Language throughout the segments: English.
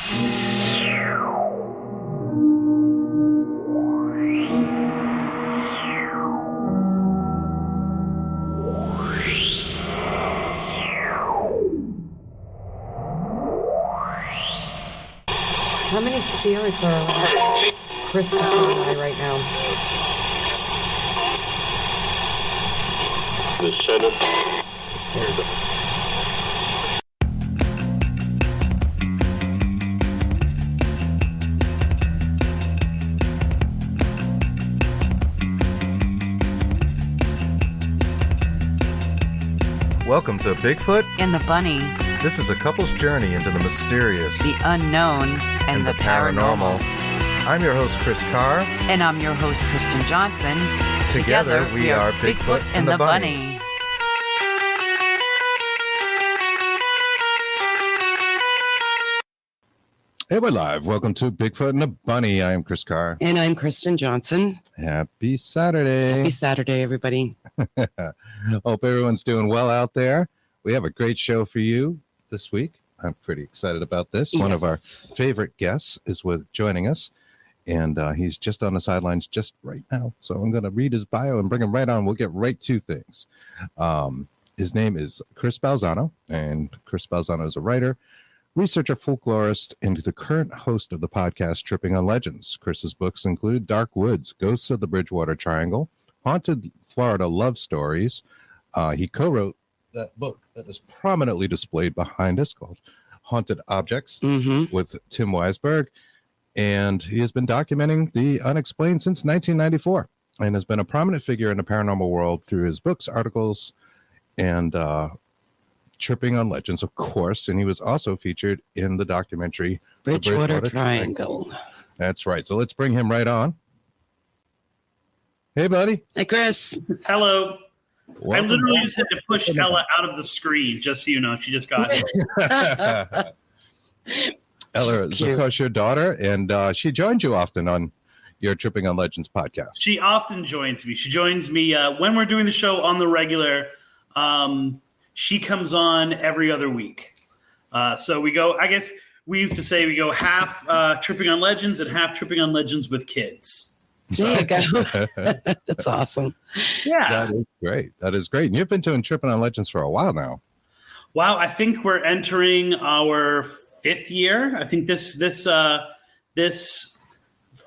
How many spirits are around Christopher and I right now? The Senate. Welcome to Bigfoot and the Bunny. This is a couple's journey into the mysterious, the unknown, and the paranormal. I'm your host, Chris Carr. And I'm your host, Kristen Johnson. Together we are Bigfoot and the Bunny. Hey, we're live. Welcome to Bigfoot and the Bunny. I am Chris Carr. And I'm Kristen Johnson. Happy Saturday. Happy Saturday, everybody. Hope everyone's doing well out there. We have a great show for you this week. I'm pretty excited about this. Yes. One of our favorite guests is joining us, and he's just on the sidelines just right now. So I'm going to read his bio and bring him right on. We'll get right to things. His name is Chris Balzano, and Chris Balzano is a writer, researcher, folklorist, and the current host of the podcast Tripping on Legends. Chris's books include Dark Woods, Ghosts of the Bridgewater Triangle, Haunted Florida Love Stories. He co-wrote that book that is prominently displayed behind us called Haunted Objects with Tim Weisberg. And he has been documenting the unexplained since 1994 and has been a prominent figure in the paranormal world through his books, articles, and Tripping on Legends, of course. And he was also featured in the documentary Bridgewater Triangle. That's right. So let's bring him right on. Hey, buddy. Hey, Chris. Hello. Welcome. I literally just had to push Ella out of the screen, just so you know. She just got it. Ella is, of course, your daughter, and she joins you often on your Tripping on Legends podcast. She often joins me. She joins me when we're doing the show on the regular. She comes on every other week. So we go, I guess we used to say we go half Tripping on Legends and half Tripping on Legends with kids. There you go. That's awesome. Yeah. That is great. That is great. And you've been doing Tripping on Legends for a while now. Wow. I think we're entering our 5th year. I think this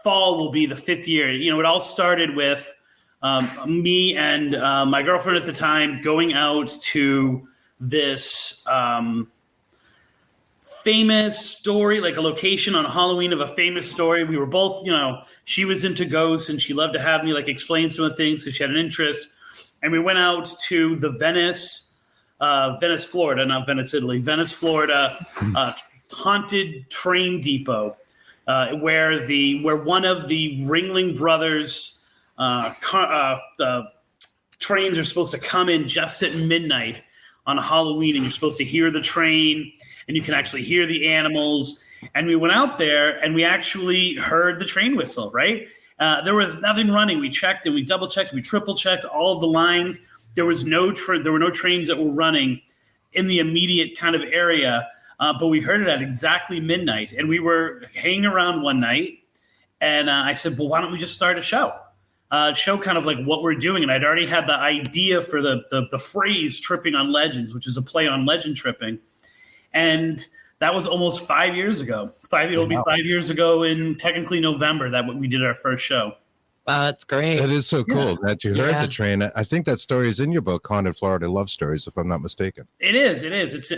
fall will be the 5th year. You know, it all started with me and my girlfriend at the time going out to this famous story, like a location on Halloween of a famous story. We were both, you know, she was into ghosts and she loved to have me like explain some of the things because she had an interest. And we went out to the Venice, Florida, not Venice, Italy, Venice, Florida, haunted train depot, where one of the Ringling Brothers the trains are supposed to come in just at midnight on Halloween, and you're supposed to hear the train and you can actually hear the animals. And we went out there and we actually heard the train whistle, right? There was nothing running. We checked and we double checked, we triple checked all of the lines. There were no trains that were running in the immediate kind of area, but we heard it at exactly midnight. And we were hanging around one night, and I said, well, why don't we just start a show? Show kind of like what we're doing. And I'd already had the idea for the phrase Tripping on Legends, which is a play on legend tripping. And that was almost 5 years ago. It'll be 5 years ago in technically November that we did our first show. Wow, that's great. That is so cool that you heard the train. I think that story is in your book, Haunted Florida Love Stories, if I'm not mistaken. It is.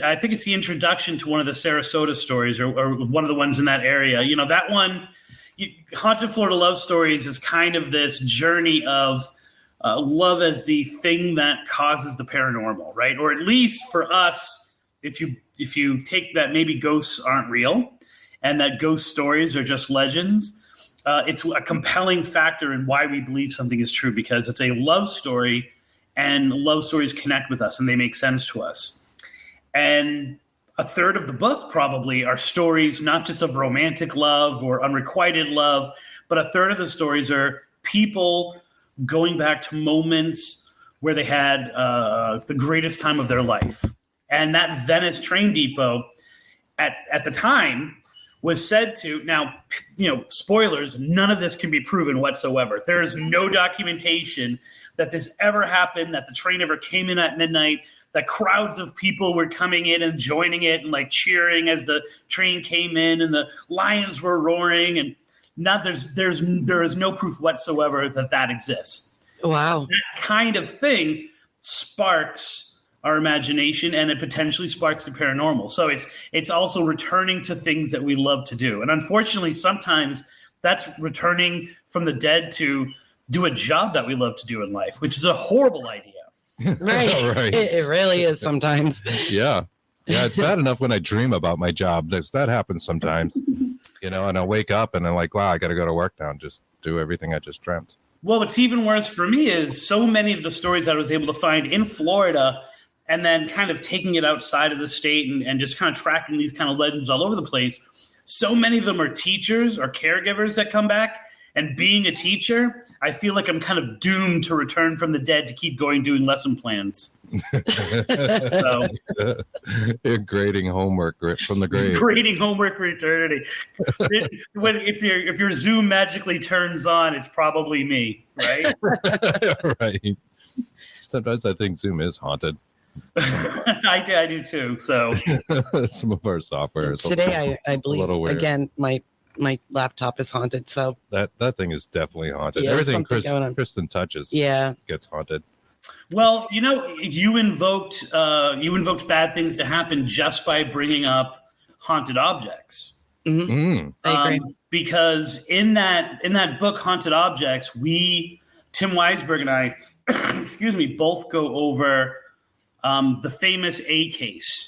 I think it's the introduction to one of the Sarasota stories or one of the ones in that area. You know, that one, Haunted Florida Love Stories is kind of this journey of love as the thing that causes the paranormal, right? Or at least for us, if you take that maybe ghosts aren't real and that ghost stories are just legends, it's a compelling factor in why we believe something is true, because it's a love story and love stories connect with us and they make sense to us. And a third of the book probably are stories not just of romantic love or unrequited love, but a third of the stories are people going back to moments where they had the greatest time of their life. And that Venice train depot at the time was said to, now, spoilers, none of this can be proven whatsoever. There is no documentation that this ever happened, that the train ever came in at midnight, that crowds of people were coming in and joining it and like cheering as the train came in and the lions were roaring, and there is no proof whatsoever that exists. Wow. That kind of thing sparks our imagination, and it potentially sparks the paranormal. So it's also returning to things that we love to do. And unfortunately, sometimes that's returning from the dead to do a job that we love to do in life, which is a horrible idea. Right. Right. It really is sometimes. Yeah. Yeah, it's bad enough when I dream about my job. That happens sometimes, and I'll wake up and I'm like, wow, I got to go to work now and just do everything I just dreamt. Well, what's even worse for me is so many of the stories that I was able to find in Florida and then kind of taking it outside of the state and just kind of tracking these kind of legends all over the place. So many of them are teachers or caregivers that come back. And being a teacher, I feel like I'm kind of doomed to return from the dead to keep going doing lesson plans. So, You're grading homework from the grave. Grading homework for eternity. If your Zoom magically turns on, it's probably me, right? Right. Sometimes I think Zoom is haunted. I do too. So some of our software is Today, I believe, weird. again, my laptop is haunted. So that thing is definitely haunted. Yeah, Everything something Kristen touches gets haunted. Well, you invoked bad things to happen just by bringing up haunted objects. I agree. Because in that book, Haunted Objects, Tim Weisberg and I, both go over the famous A case.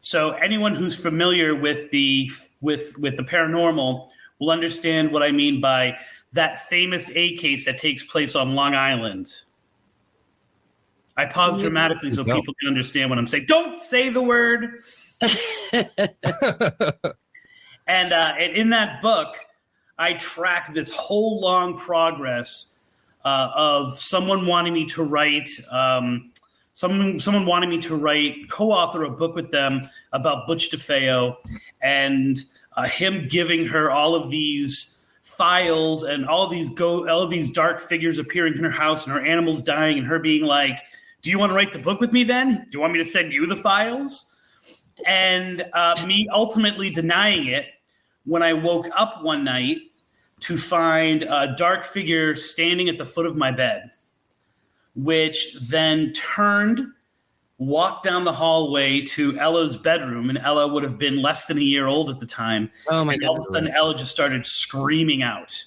So anyone who's familiar with the paranormal will understand what I mean by that famous A case that takes place on Long Island. I pause dramatically so people can understand what I'm saying. Don't say the word. And in that book, I track this whole long progress of someone wanting me to write, co-author a book with them about Butch DeFeo, and him giving her all of these files and all of these dark figures appearing in her house and her animals dying, and her being like, "Do you want to write the book with me then? Do you want me to send you the files?" And me ultimately denying it when I woke up one night to find a dark figure standing at the foot of my bed, which then walked down the hallway to Ella's bedroom, and Ella would have been less than a year old at the time. Oh my God. God. All of a sudden, Ella just started screaming out.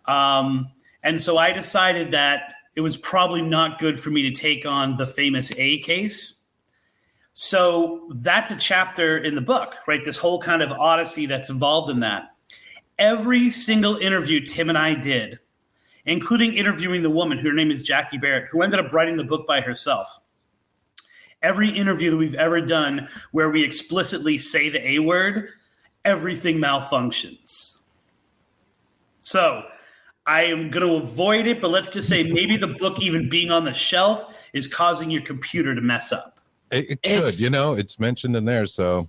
And so I decided that it was probably not good for me to take on the famous A case. So that's a chapter in the book, right? This whole kind of odyssey that's involved in that. Every single interview Tim and I did, including interviewing the woman, her name is Jackie Barrett, who ended up writing the book by herself. Every interview that we've ever done where we explicitly say the A word, everything malfunctions. So I am going to avoid it, but let's just say maybe the book even being on the shelf is causing your computer to mess up. It could, it's mentioned in there. So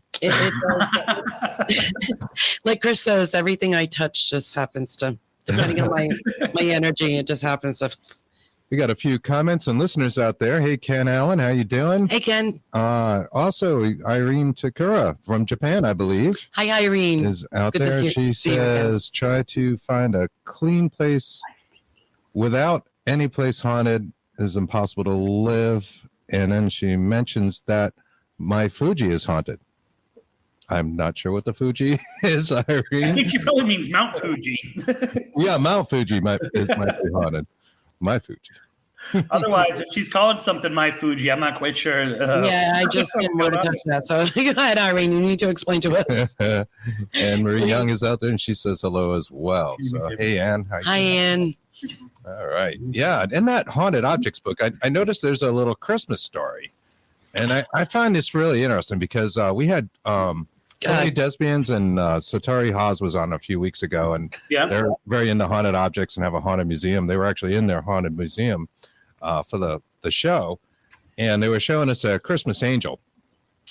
like Chris says, everything I touch just happens to, depending on my energy, it just happens to. We got a few comments and listeners out there. Hey, Ken Allen, how you doing? Hey, Ken. Also, Irene Takura from Japan, I believe. Hi, Irene. Is out Good there. She says, try to find a clean place without any place haunted is impossible to live. And then she mentions that my Fuji is haunted. I'm not sure what the Fuji is, Irene. I think she probably means Mount Fuji. Yeah, Mount Fuji might be haunted. My Fuji. Otherwise, if she's calling something my Fuji, I'm not quite sure. Yeah, I just didn't want to touch that. So go ahead, Irene. You need to explain to us. And Marie Young is out there, and she says hello as well. So, hey, Ann. Hi, Ann. All right. Yeah. In that Haunted Objects book, I noticed there's a little Christmas story. And I find this really interesting because we had Kelly Desbians and Satari Haas was on a few weeks ago, and they're very into haunted objects and have a haunted museum. They were actually in their haunted museum for the show, and they were showing us a Christmas angel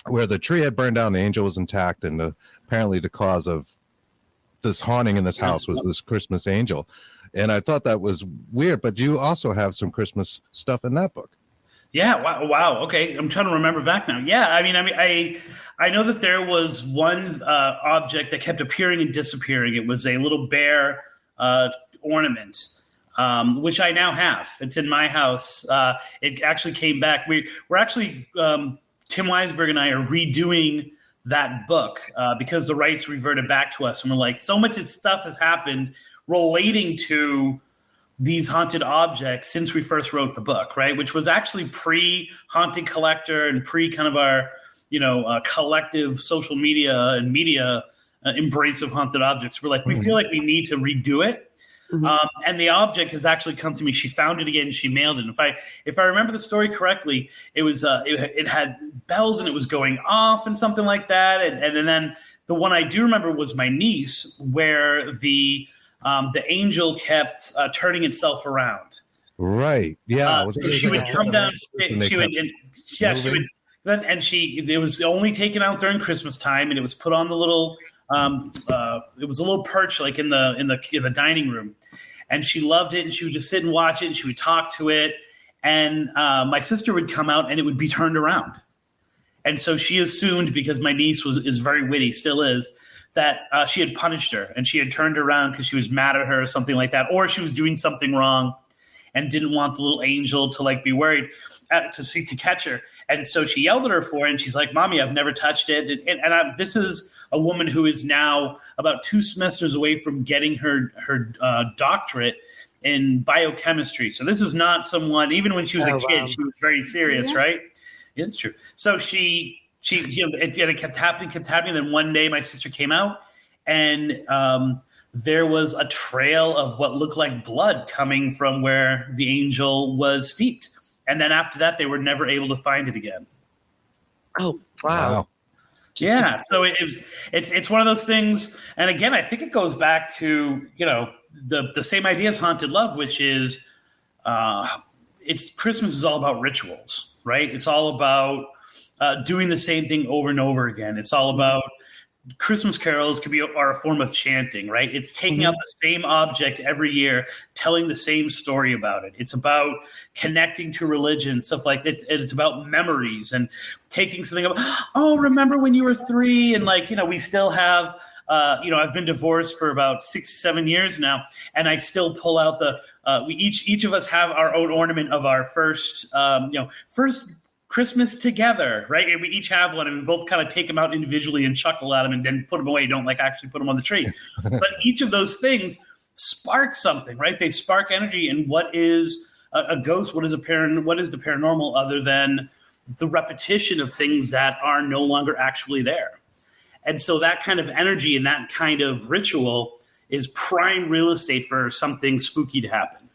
where the tree had burned down. The angel was intact, and apparently the cause of this haunting in this house was this Christmas angel. And I thought that was weird, but you also have some Christmas stuff in that book. Yeah. Wow. Okay. I'm trying to remember back now. Yeah. I know that there was one object that kept appearing and disappearing. It was a little bear ornament, which I now have. It's in my house. It actually came back. We're actually, Tim Weisberg and I are redoing that book because the rights reverted back to us. And we're like, so much stuff has happened relating to these haunted objects since we first wrote the book, right? Which was actually pre-Haunted Collector and pre kind of our, collective social media and media embrace of haunted objects. We're like, we feel like we need to redo it. And the object has actually come to me. She found it again. She mailed it. And if I remember the story correctly, it was it had bells and it was going off and something like that. And then the one I do remember was my niece, where the angel kept turning itself around. Right. Yeah. So she would come down. It was only taken out during Christmas time, and it was put on the little. It was a little perch, like in the dining room, and she loved it. And she would just sit and watch it, and she would talk to it. And my sister would come out, and it would be turned around. And so she assumed, because my niece is very witty, still is, that she had punished her and she had turned her around because she was mad at her or something like that, or she was doing something wrong and didn't want the little angel to be worried to catch her. And so she yelled at her for it, and she's like, "Mommy, I've never touched it." And this is a woman who is now about 2 semesters away from getting her doctorate in biochemistry. So this is not someone, even when she was a kid, she was very serious, right? Yeah, it's true. So it kept happening. And then one day my sister came out, and there was a trail of what looked like blood coming from where the angel was steeped. And then after that, they were never able to find it again. Oh, wow. Yeah. So it's one of those things. And again, I think it goes back to, the same idea as haunted love, which is Christmas is all about rituals, right? It's all about doing the same thing over and over again. It's all about Christmas carols are a form of chanting, right? It's taking out the same object every year, telling the same story about it. It's about connecting to religion, stuff like that. It's about memories and taking something up. Oh, remember when you were 3? And we still have, I've been divorced for about 6-7 years now, and I still pull out we each of us have our own ornament of our first Christmas together, right? And we each have one, and we both kind of take them out individually and chuckle at them and then put them away. Don't actually put them on the tree. But each of those things spark something, right? They spark energy. And what is a ghost? What is the paranormal other than the repetition of things that are no longer actually there? And so that kind of energy and that kind of ritual is prime real estate for something spooky to happen.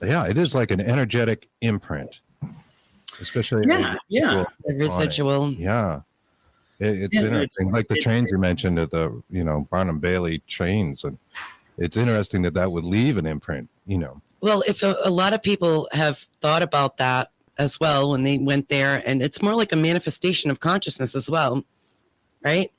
Yeah, it is like an energetic imprint. Especially residual. Yeah, it's interesting. Like the trains you mentioned, at the Barnum Bailey trains, and it's interesting that would leave an imprint. Well, if a lot of people have thought about that as well when they went there, and it's more like a manifestation of consciousness as well, right?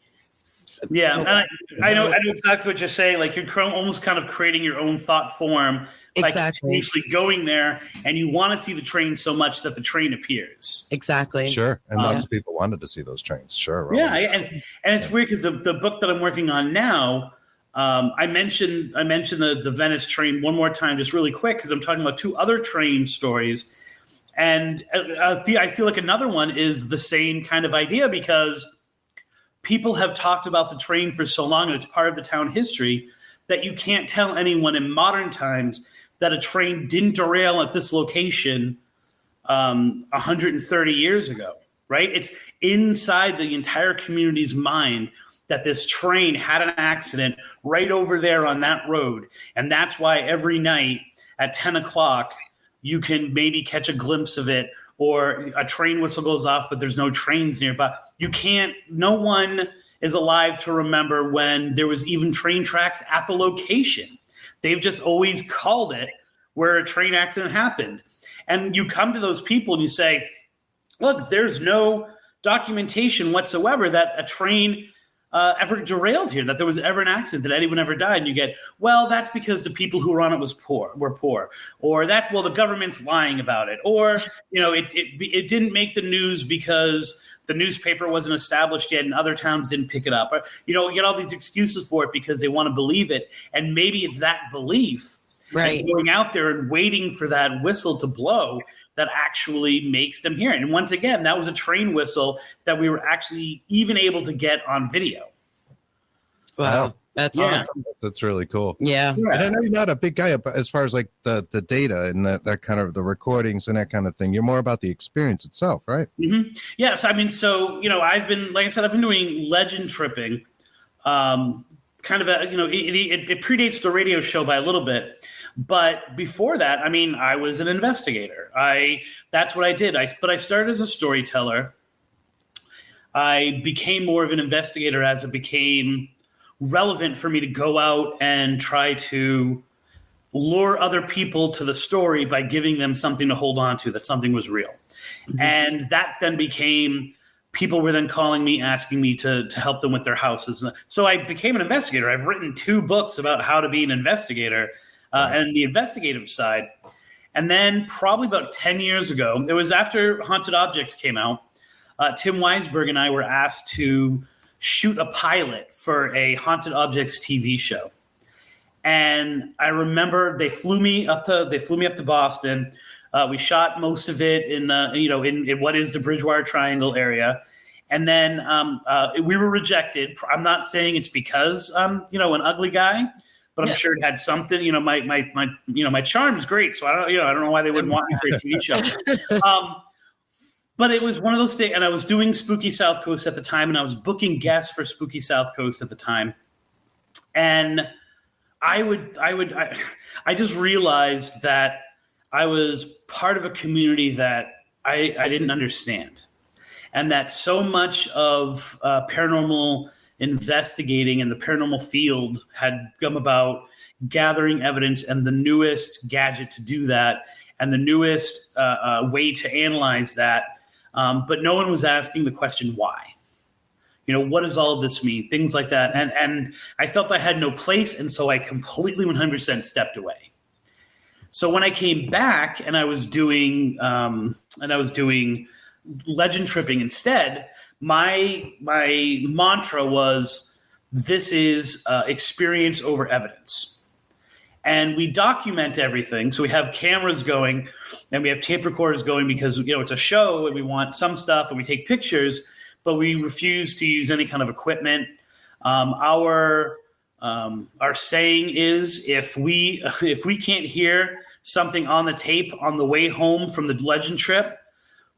Yeah, and I know exactly what you're saying. Like you're almost kind of creating your own thought form. Exactly. Usually going there, and you want to see the train so much that the train appears. Exactly. Sure, and lots of people wanted to see those trains. Sure. Yeah, and it's weird because the book that I'm working on now, I mentioned the Venice train one more time, just really quick, because I'm talking about 2 other train stories, and I feel like another one is the same kind of idea because people have talked about the train for so long, and it's part of the town history that you can't tell anyone in modern times that a train didn't derail at this location 130 years ago, right? It's inside the entire community's mind that this train had an accident right over there on that road. And that's why every night at 10 o'clock, you can maybe catch a glimpse of it, or a train whistle goes off, but there's no trains nearby. No one is alive to remember when there was even train tracks at the location. They've just always called it where a train accident happened. And you come to those people and you say, look, there's no documentation whatsoever that a train ever derailed here, that there was ever an accident, that anyone ever died. And you get, well, that's because the people who were on it were poor, or that's, well, the government's lying about it, or, you know, it didn't make the news because the newspaper wasn't established yet and other towns didn't pick it up. Or, you know, you get all these excuses for it because they want to believe it. And maybe it's that belief, Right. and going out there and waiting for that whistle to blow that actually makes them hear it. And once again, that was a train whistle that we were actually even able to get on video. Wow. That's awesome. That's really cool. Yeah. And I know you're not a big guy as far as like the data and that kind of the recordings and that kind of thing. You're more about the experience itself, right? Mm-hmm. Yes. I mean, so, you know, I've been, like I said, I've been doing legend tripping. Kind of a, you know, it predates the radio show by a little bit. But before that, I mean, I was an investigator. That's what I did. But I started as a storyteller. I became more of an investigator as it became relevant for me to go out and try to lure other people to the story by giving them something to hold on to, that something was real. Mm-hmm. And that then became, people were then calling me, asking me to help them with their houses. So I became an investigator. I've written 2 books about how to be an investigator and the investigative side. And then probably about 10 years ago, it was after Haunted Objects came out, Tim Weisberg and I were asked to shoot a pilot for a Haunted Objects TV show. And I remember they flew me up to Boston. We shot most of it in what is the Bridgewater Triangle area. And then we were rejected. I'm not saying it's because I'm, you know, an ugly guy, but I'm sure it had something. You know, my charm is great, so I don't know why they wouldn't want me for a TV show. But it was one of those things, and I was doing Spooky South Coast at the time, and I was booking guests for Spooky South Coast at the time, and I just realized that I was part of a community that I didn't understand, and that so much of paranormal investigating in the paranormal field had come about gathering evidence, and the newest gadget to do that, and the newest way to analyze that. But no one was asking the question, why? You know, what does all of this mean? Things like that. And I felt I had no place, and so I completely 100% stepped away. So when I came back and I was doing legend tripping instead, my mantra was, this is experience over evidence. And we document everything. So we have cameras going and we have tape recorders going because, you know, it's a show and we want some stuff and we take pictures, but we refuse to use any kind of equipment. Our saying is, if we can't hear something on the tape on the way home from the legend trip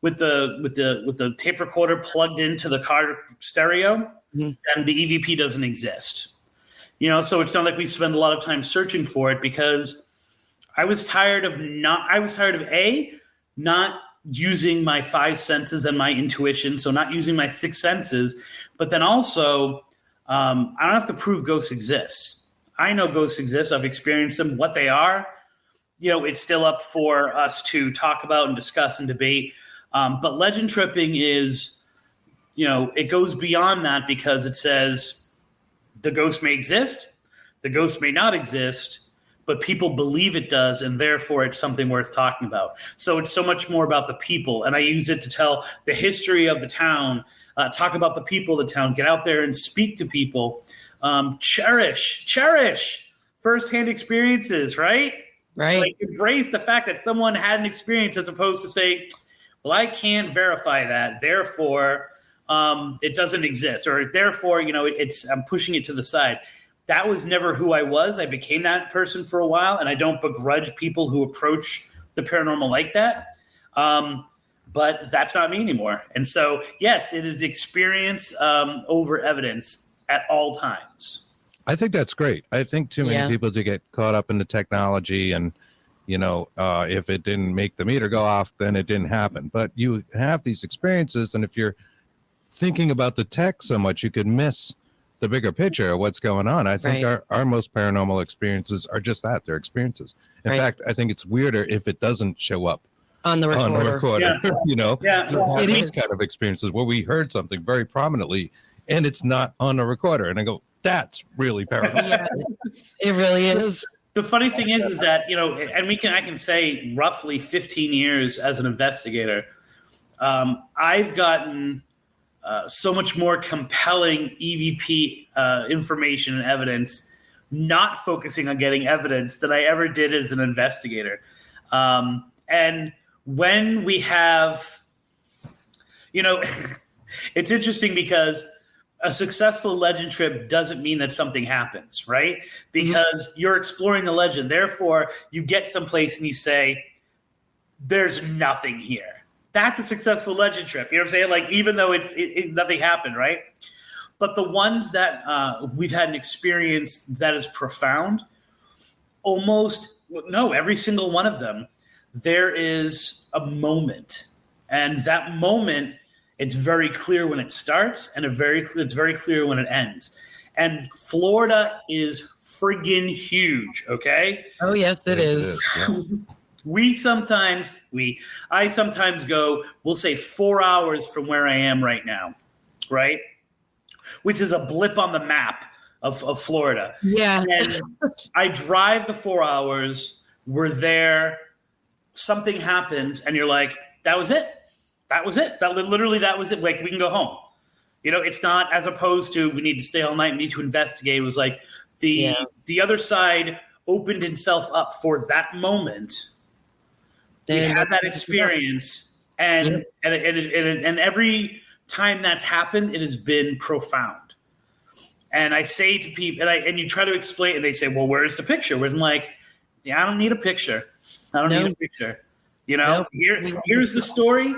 with the tape recorder plugged into the car stereo, then the EVP doesn't exist. You know, so it's not like we spend a lot of time searching for it, because I was tired of not using my 5 senses and my intuition, so not using my 6 senses, but then also I don't have to prove ghosts exist. I know ghosts exist. I've experienced them. What they are, you know, it's still up for us to talk about and discuss and debate. But legend tripping is, you know, it goes beyond that, because it says, the ghost may exist, the ghost may not exist, but people believe it does, and therefore it's something worth talking about. So it's so much more about the people, and I use it to tell the history of the town, talk about the people of the town, get out there and speak to people, cherish firsthand experiences, right? Right. Like, embrace the fact that someone had an experience, as opposed to say, well, I can't verify that, therefore it doesn't exist, or therefore, you know, I'm pushing it to the side. That was never who I was. I became that person for a while, and I don't begrudge people who approach the paranormal like that. But that's not me anymore. And so, yes, it is experience over evidence at all times. I think that's great. I think too many people do get caught up in the technology, and, you know, if it didn't make the meter go off, then it didn't happen. But you have these experiences, and if you're thinking about the tech so much, you could miss the bigger picture of what's going on. I think our most paranormal experiences are just that, they're experiences. In fact, I think it's weirder if it doesn't show up on the recorder. You know, these kind of experiences where we heard something very prominently and it's not on a recorder. And I go, that's really paranormal. Yeah, it really is. The funny thing is that, and I can say roughly 15 years as an investigator, I've gotten so much more compelling EVP information and evidence, not focusing on getting evidence, than I ever did as an investigator. And when we have, it's interesting because a successful legend trip doesn't mean that something happens, right? Because you're exploring the legend. Therefore, you get someplace and you say, there's nothing here. That's a successful legend trip. You know what I'm saying? Like, even though nothing happened, right? But the ones that we've had an experience that is profound, every single one of them, there is a moment. And that moment, it's very clear when it starts, and it's very clear when it ends. And Florida is friggin' huge, okay? Oh, yes, it is. Yeah. I sometimes go, we'll say 4 hours from where I am right now, right? Which is a blip on the map of Florida. Yeah. And I drive the 4 hours, we're there, something happens, and you're like, that was it. That was it. That was it. Like, we can go home. It's not as opposed to we need to stay all night, we need to investigate. It was like the other side opened itself up for that moment. We had that experience, and every time that's happened, it has been profound. And I say to people, and you try to explain, and they say, "Well, where's the picture?" Where I'm like, "Yeah, I don't need a picture. I don't need a picture. Here's the story."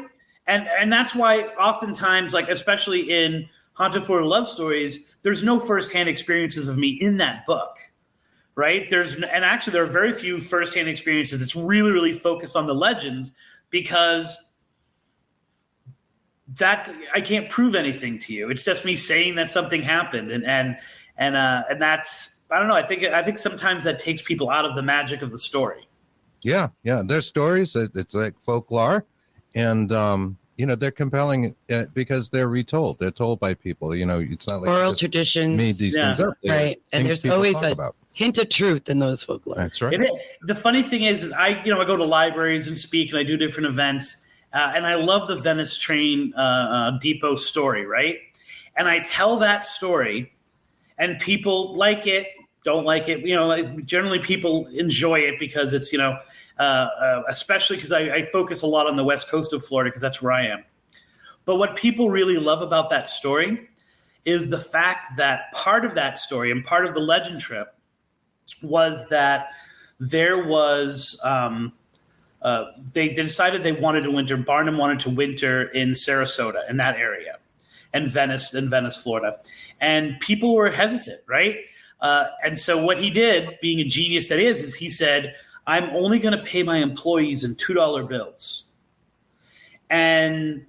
And that's why oftentimes, like especially in Haunted Florida Love Stories, there's no firsthand experiences of me in that book. Right? And actually there are very few firsthand experiences. It's really, really focused on the legends, because that I can't prove anything to you. It's just me saying that something happened, and that's, I don't know. I think sometimes that takes people out of the magic of the story. Yeah. There's stories. It's like folklore, and they're compelling because they're retold. They're told by people. It's not like oral traditions made these things up. Right, and there's always a hint of truth in those folklore. That's right. The funny thing is I go to libraries and speak, and I do different events, and I love the Venice train depot story, right? And I tell that story, and people like it, don't like it. Generally people enjoy it because it's especially because I focus a lot on the west coast of Florida because that's where I am. But what people really love about that story is the fact that part of that story and part of the legend trip was that there was they decided they wanted to winter. Barnum wanted to winter in Sarasota, in that area, and Venice, Florida, and people were hesitant, right? And so what he did, being a genius that is he said, I'm only going to pay my employees in $2 bills. And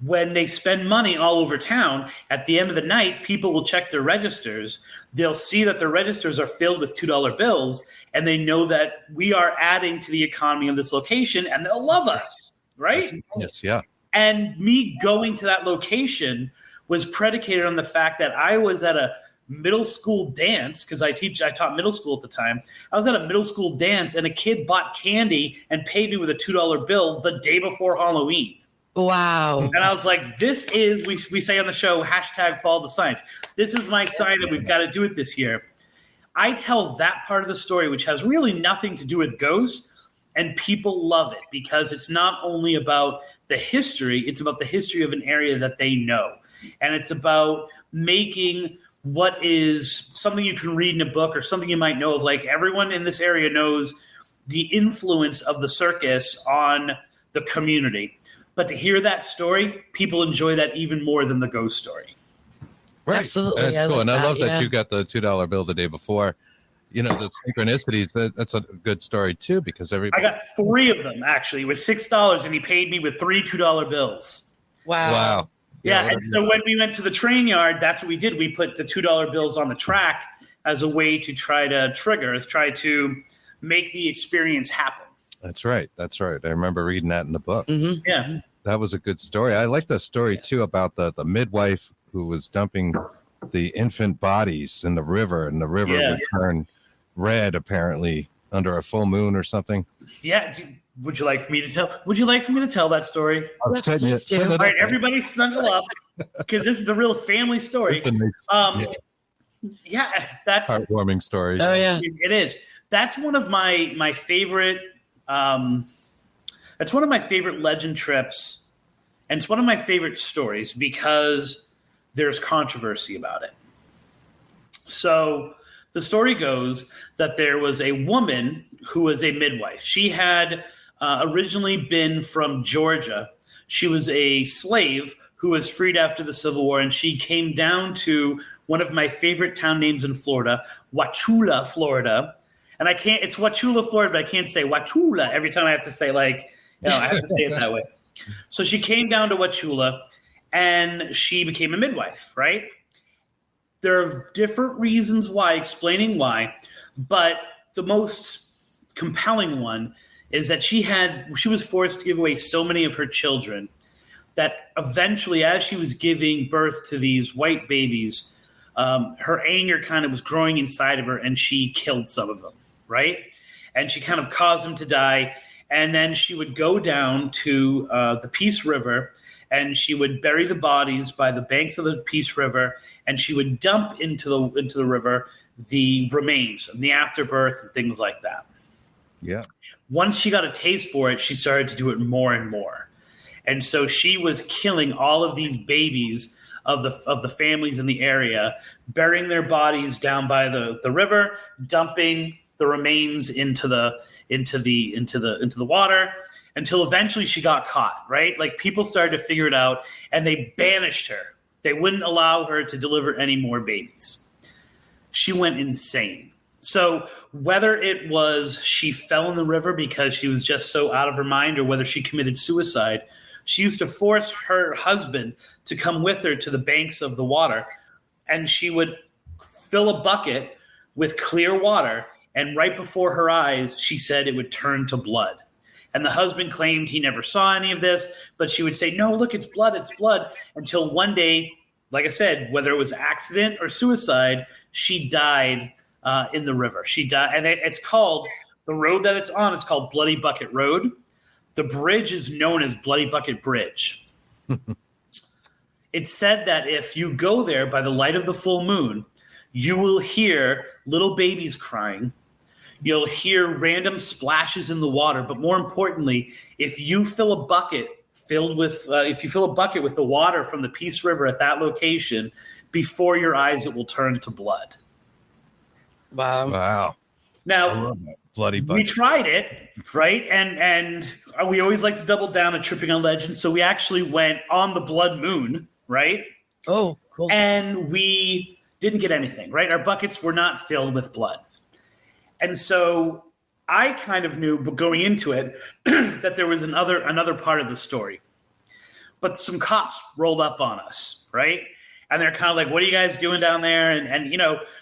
when they spend money all over town, at the end of the night, people will check their registers. They'll see that their registers are filled with $2 bills, and they know that we are adding to the economy of this location, and they'll love us, right? Yes, yeah. And me going to that location was predicated on the fact that I was at a middle school dance, because I taught middle school at the time. I was at a middle school dance, and a kid bought candy and paid me with a $2 bill the day before Halloween. Wow. And I was like, this is, we say on the show, #follow the signs. This is my sign that we've got to do it this year. I tell that part of the story, which has really nothing to do with ghosts, and people love it because it's not only about the history, it's about the history of an area that they know. And it's about making what is something you can read in a book or something you might know of. Like, everyone in this area knows the influence of the circus on the community. But to hear that story, people enjoy that even more than the ghost story. Right. Absolutely. That's cool. And I love that you got the $2 bill the day before. The synchronicities, that's a good story too, because I got 3 of them, actually. It was $6, and he paid me with 3 $2 bills. Wow. Yeah, and so when we went to the train yard, that's what we did. We put the $2 bills on the track as a way to try to make the experience happen. That's right. I remember reading that in the book. Mm-hmm. Yeah. That was a good story. I like the story too about the midwife who was dumping the infant bodies in the river, and the river would turn red apparently under a full moon or something. Yeah. Would you like for me to tell? Would you like for me to tell that story? I'm setting it All right, up. everybody, snuggle up because this is a real family story. Yeah, that's Heartwarming story. Oh yeah. it is. That's one of my favorite. That's one of my favorite legend trips, and it's one of my favorite stories because there's controversy about it. So the story goes that there was a woman who was a midwife. She had originally been from Georgia. She was a slave who was freed after the Civil War, and she came down to one of my favorite town names in Florida, Wauchula, Florida. And it's Wauchula, Florida, but I can't say Wauchula every time I have to say I have to say it that way. So she came down to Wauchula, and she became a midwife, right? There are different reasons why, explaining why, but the most compelling one is that she was forced to give away so many of her children that eventually, as she was giving birth to these white babies, her anger kind of was growing inside of her, and she killed some of them, right? And she kind of caused them to die. And then she would go down to the Peace River, and she would bury the bodies by the banks of the Peace River, and she would dump into the river the remains and the afterbirth and things like that. Yeah. Once she got a taste for it, she started to do it more and more. And so she was killing all of these babies of the families in the area, burying their bodies down by the river, dumping the remains into the water, until eventually she got caught, right? Like, people started to figure it out, and they banished her. They wouldn't allow her to deliver any more babies. She went insane. So whether it was she fell in the river because she was just so out of her mind, or whether she committed suicide, she used to force her husband to come with her to the banks of the water, and she would fill a bucket with clear water, and right before her eyes, she said it would turn to blood. And the husband claimed he never saw any of this, but she would say, no, look, it's blood, until one day, like I said, whether it was accident or suicide, she died in the river. She died, and it's called, the road that it's on is called Bloody Bucket Road. The bridge is known as Bloody Bucket Bridge. It's said that if you go there by the light of the full moon, you will hear little babies crying. You'll hear random splashes in the water. But more importantly, if you fill a bucket with the water from the Peace River at that location, before your eyes, it will turn to blood. Wow. Now, Bloody bucket. We tried it, right? And we always like to double down on tripping on legends. So we actually went on the blood moon, right? Oh, cool. And we didn't get anything, right? Our buckets were not filled with blood. And so I kind of knew, but going into it, that there was another part of the story. But some cops rolled up on us, right? And they're kind of like, what are you guys doing down there? And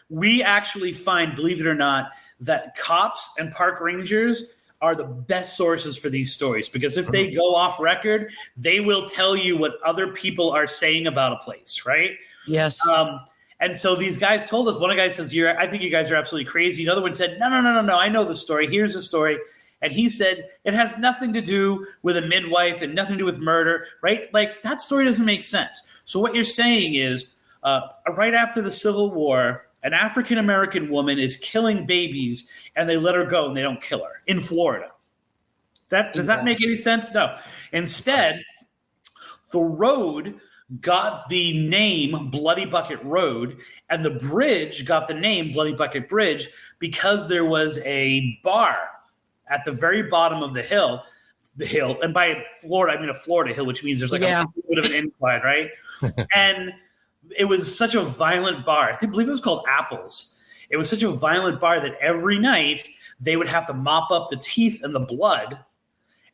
we actually find, believe it or not, that cops and park rangers are the best sources for these stories, because if they go off record, they will tell you what other people are saying about a place, right? Yes. And so these guys told us, one guy says, I think you guys are absolutely crazy. Another one said, no, I know the story. Here's the story. And he said, it has nothing to do with a midwife and nothing to do with murder, right? Like, that story doesn't make sense. So what you're saying is, right after the Civil War, an African-American woman is killing babies, and they let her go and they don't kill her in Florida. Does that make any sense? No. Instead, the road got the name Bloody Bucket Road, and the bridge got the name Bloody Bucket Bridge because there was a bar at the very bottom of the hill, and by Florida, I mean a Florida hill, which means there's like a bit of an incline, right? And it was such a violent bar. I believe it was called Apples. It was such a violent bar that every night they would have to mop up the teeth and the blood,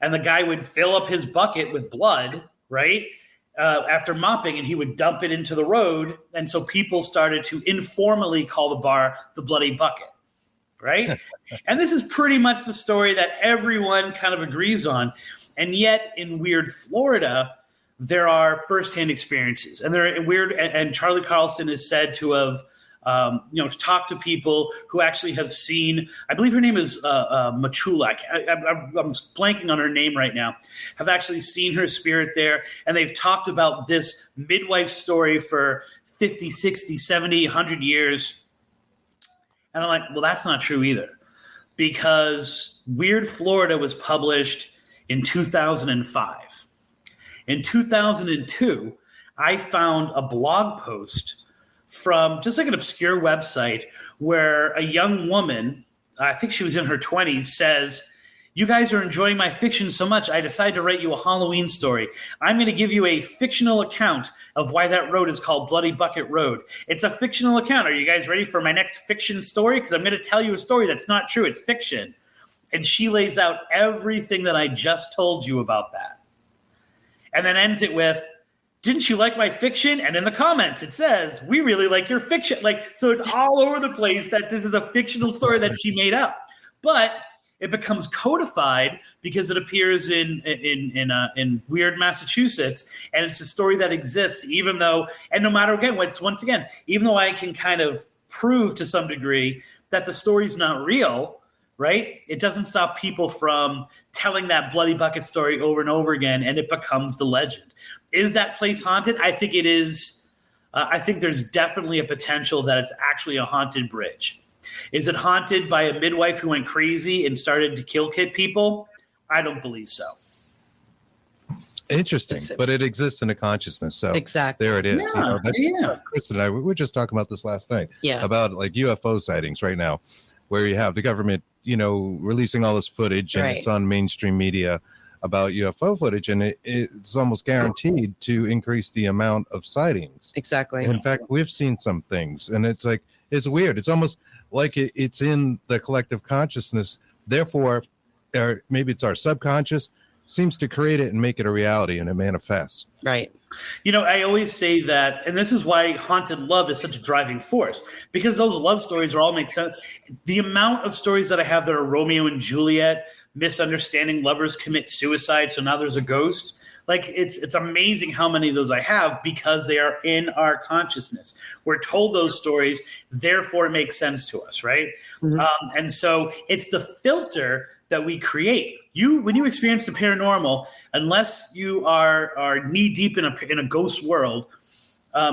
and the guy would fill up his bucket with blood, right? After mopping, and he would dump it into the road. And so people started to informally call the bar the Bloody Bucket, right? And this is pretty much the story that everyone kind of agrees on. And yet in weird Florida, there are firsthand experiences, and they're weird. And Charlie Carlston is said to have, talked to people who actually have seen. I believe her name is Machula. I'm blanking on her name right now. Have actually seen her spirit there, and they've talked about this midwife story for 50, 60, 70, 100 years. And I'm like, well, that's not true either, because Weird Florida was published in 2005. In 2002, I found a blog post from just like an obscure website where a young woman, I think she was in her 20s, says, "You guys are enjoying my fiction so much, I decided to write you a Halloween story. I'm going to give you a fictional account of why that road is called Bloody Bucket Road. It's a fictional account. Are you guys ready for my next fiction story? Because I'm going to tell you a story that's not true. It's fiction." And she lays out everything that I just told you about that. And then ends it with, "Didn't you like my fiction?" And in the comments, it says, "We really like your fiction." So it's all over the place that this is a fictional story that she made up. But it becomes codified because it appears in Weird Massachusetts, and it's a story that exists, even though, and no matter again, once again, even though I can kind of prove to some degree that the story's not real, right? It doesn't stop people from telling that bloody bucket story over and over again, and it becomes the legend. Is that place haunted? I think it is. I think there's definitely a potential that it's actually a haunted bridge. Is it haunted by a midwife who went crazy and started to kill people? I don't believe so. Interesting, but it exists in a consciousness. So Exactly. there it is. Yeah. Chris and I, we were just talking about this last night. Yeah. About like UFO sightings right now, where you have the government, releasing all this footage, and it's on mainstream media about UFO footage, and it's almost guaranteed to increase the amount of sightings. Exactly. In fact, we've seen some things, and it's like, it's weird. It's almost like it's in the collective consciousness. Therefore, or maybe it's our subconscious seems to create it and make it a reality, and it manifests. Right. I always say that, and this is why haunted love is such a driving force, because those love stories are all make sense. The amount of stories that I have that are Romeo and Juliet, misunderstanding lovers commit suicide, so now there's a ghost. It's amazing how many of those I have, because they are in our consciousness. We're told those stories, therefore it makes sense to us, right? Mm-hmm. And so it's the filter that we create. When you experience the paranormal, unless you are knee deep in a ghost world,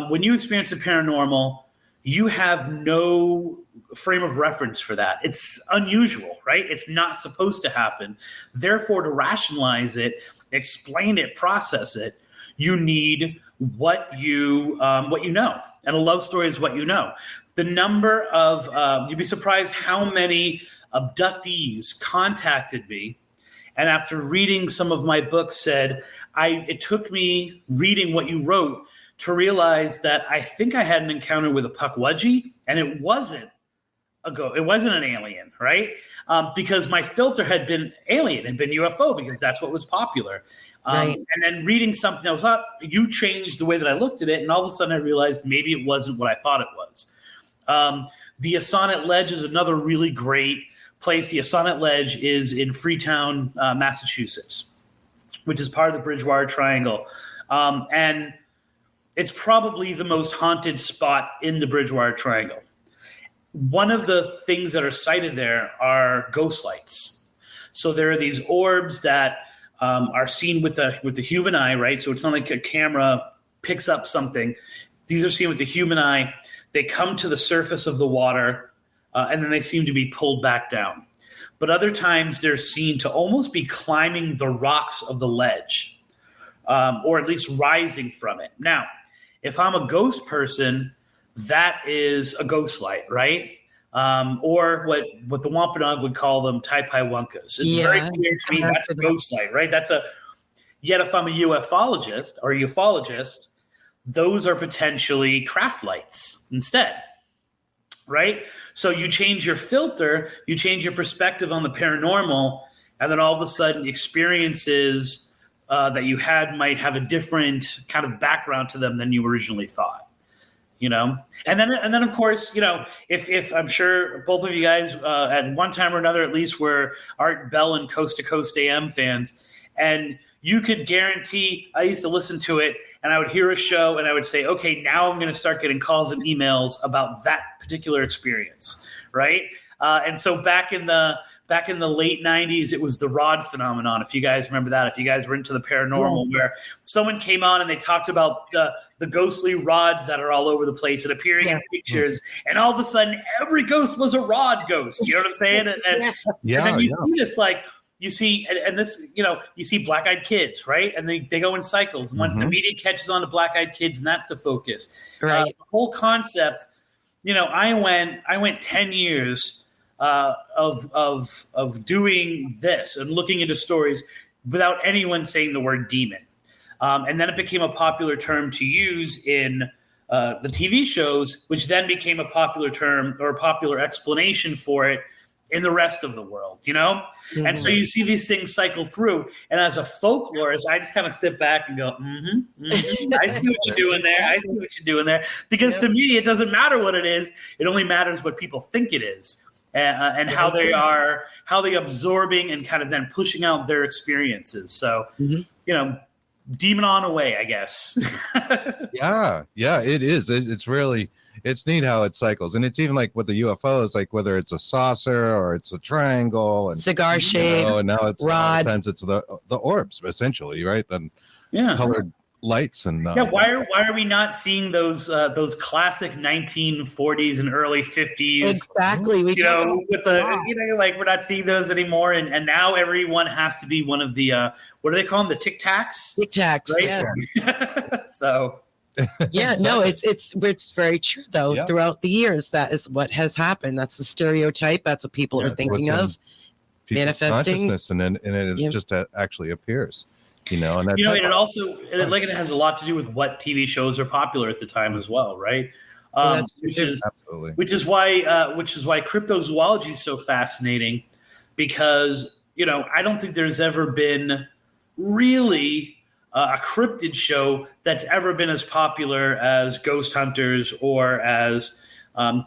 when you experience the paranormal, you have no frame of reference for that. It's unusual, right? It's not supposed to happen. Therefore, to rationalize it, explain it, process it, you need what you know. And a love story is what you know. The number of you'd be surprised how many abductees contacted me, and after reading some of my books said, it took me reading what you wrote to realize that I think I had an encounter with a Puckwudgie, and it wasn't an alien, right? Because my filter had been alien, had been UFO, because that's what was popular. Right. And then reading something that was up, you changed the way that I looked at it, and all of a sudden I realized maybe it wasn't what I thought it was. The Assonet Ledge is another really great place. The Assonet Ledge is in Freetown, Massachusetts, which is part of the Bridgewater Triangle. And it's probably the most haunted spot in the Bridgewater Triangle. One of the things that are sighted there are ghost lights. So there are these orbs that are seen with the human eye, right? So it's not like a camera picks up something. These are seen with the human eye. They come to the surface of the water, and then they seem to be pulled back down. But other times they're seen to almost be climbing the rocks of the ledge, or at least rising from it. Now, if I'm a ghost person, that is a ghost light, right? Or what the Wampanoag would call them, Taipaiwunkas. It's very clear to me that's a ghost light, right? Yet if I'm a ufologist or a ufologist, those are potentially craft lights instead, right? So you change your filter, you change your perspective on the paranormal, and then all of a sudden experiences that you had might have a different kind of background to them than you originally thought. And then of course, if I'm sure both of you guys at one time or another at least were Art Bell and Coast to Coast AM fans, and you could guarantee. I used to listen to it, and I would hear a show, and I would say, okay, now I'm going to start getting calls and emails about that particular experience, right? And so back in the late 90s, it was the rod phenomenon. If you guys remember that, if you guys were into the paranormal, where someone came on and they talked about the ghostly rods that are all over the place and appearing in pictures, and all of a sudden every ghost was a rod ghost. You know what I'm saying? And then you see this, like, you see, and this, you see Black-Eyed Kids, right? And they go in cycles. And once the media catches on to Black-Eyed Kids, and that's the focus. Right. The whole concept, I went 10 years of doing this and looking into stories without anyone saying the word demon. And then it became a popular term to use in the TV shows, which then became a popular term or a popular explanation for it in the rest of the world, Mm-hmm. And so you see these things cycle through. And as a folklorist, I just kind of sit back and go, I see what you're doing there. I see what you're doing there. Because to me, it doesn't matter what it is. It only matters what people think it is. And how they absorbing and kind of then pushing out their experiences. So, demon on away, I guess. Yeah, it is. It's neat how it cycles. And it's even like with the UFOs, like whether it's a saucer or it's a triangle and cigar shade, and now it's rod. Sometimes it's the orbs, essentially, right? Then colored lights and why are we not seeing those classic 1940s and early 50s? Exactly. With the like we're not seeing those anymore, and now everyone has to be one of the what do they call them, the Tic Tacs? Tic Tacs, right? Yeah. So it's very true though. Yeah. Throughout the years, that is what has happened. That's the stereotype. That's what people are thinking of. Manifesting consciousness, and it just actually appears. And it also it has a lot to do with what TV shows are popular at the time as well, right? Which is why cryptozoology is so fascinating, because I don't think there's ever been really a cryptid show that's ever been as popular as Ghost Hunters or as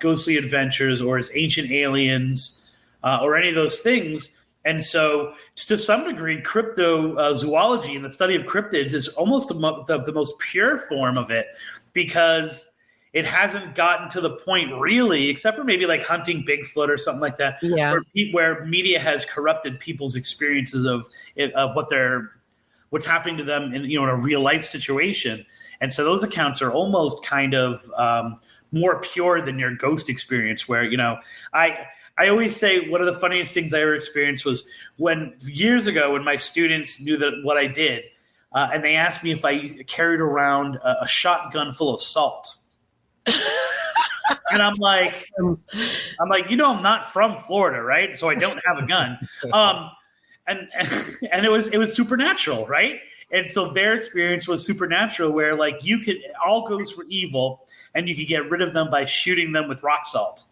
Ghostly Adventures or as Ancient Aliens or any of those things. And so, to some degree, cryptozoology and the study of cryptids is almost the most pure form of it, because it hasn't gotten to the point really, except for maybe like hunting Bigfoot or something like that, where media has corrupted people's experiences of what's happening to them in a real life situation. And so those accounts are almost kind of more pure than your ghost experience, where I always say one of the funniest things I ever experienced was years ago when my students knew that what I did, and they asked me if I carried around a shotgun full of salt. And I'm like, I'm not from Florida, right? So I don't have a gun. And it was supernatural, right? And so their experience was supernatural, where like all ghosts were evil, and you could get rid of them by shooting them with rock salt.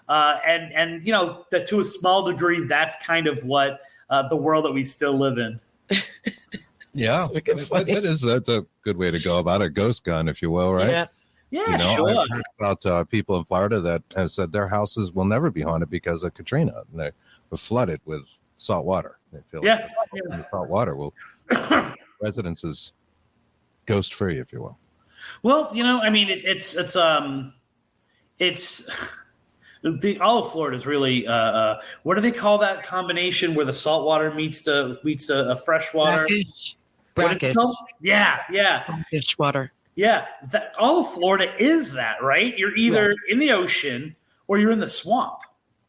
And that to a small degree, that's kind of what the world that we still live in. Yeah, that's a good way to go about a ghost gun, if you will, right? Yeah, sure. I've heard about people in Florida that have said their houses will never be haunted because of Katrina. And they were flooded with salt water. They feel like the salt water will residences ghost free, if you will. Well, it's all of Florida is really what do they call that combination where the salt water meets the fresh water? Brackish. Yeah. Brackish water. Yeah, all of Florida is that, right? You're either in the ocean or you're in the swamp,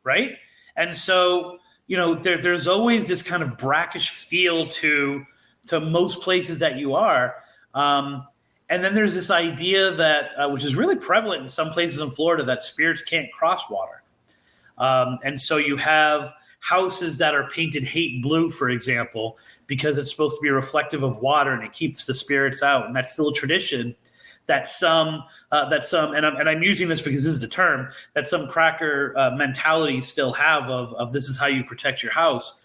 right? And so, there's always this kind of brackish feel to most places that you are. And then there's this idea that, which is really prevalent in some places in Florida, that spirits can't cross water. And so you have houses that are painted hate blue, for example, because it's supposed to be reflective of water and it keeps the spirits out. And that's still a tradition that some, and I'm using this because this is the term, that some cracker mentalities still have of this is how you protect your house.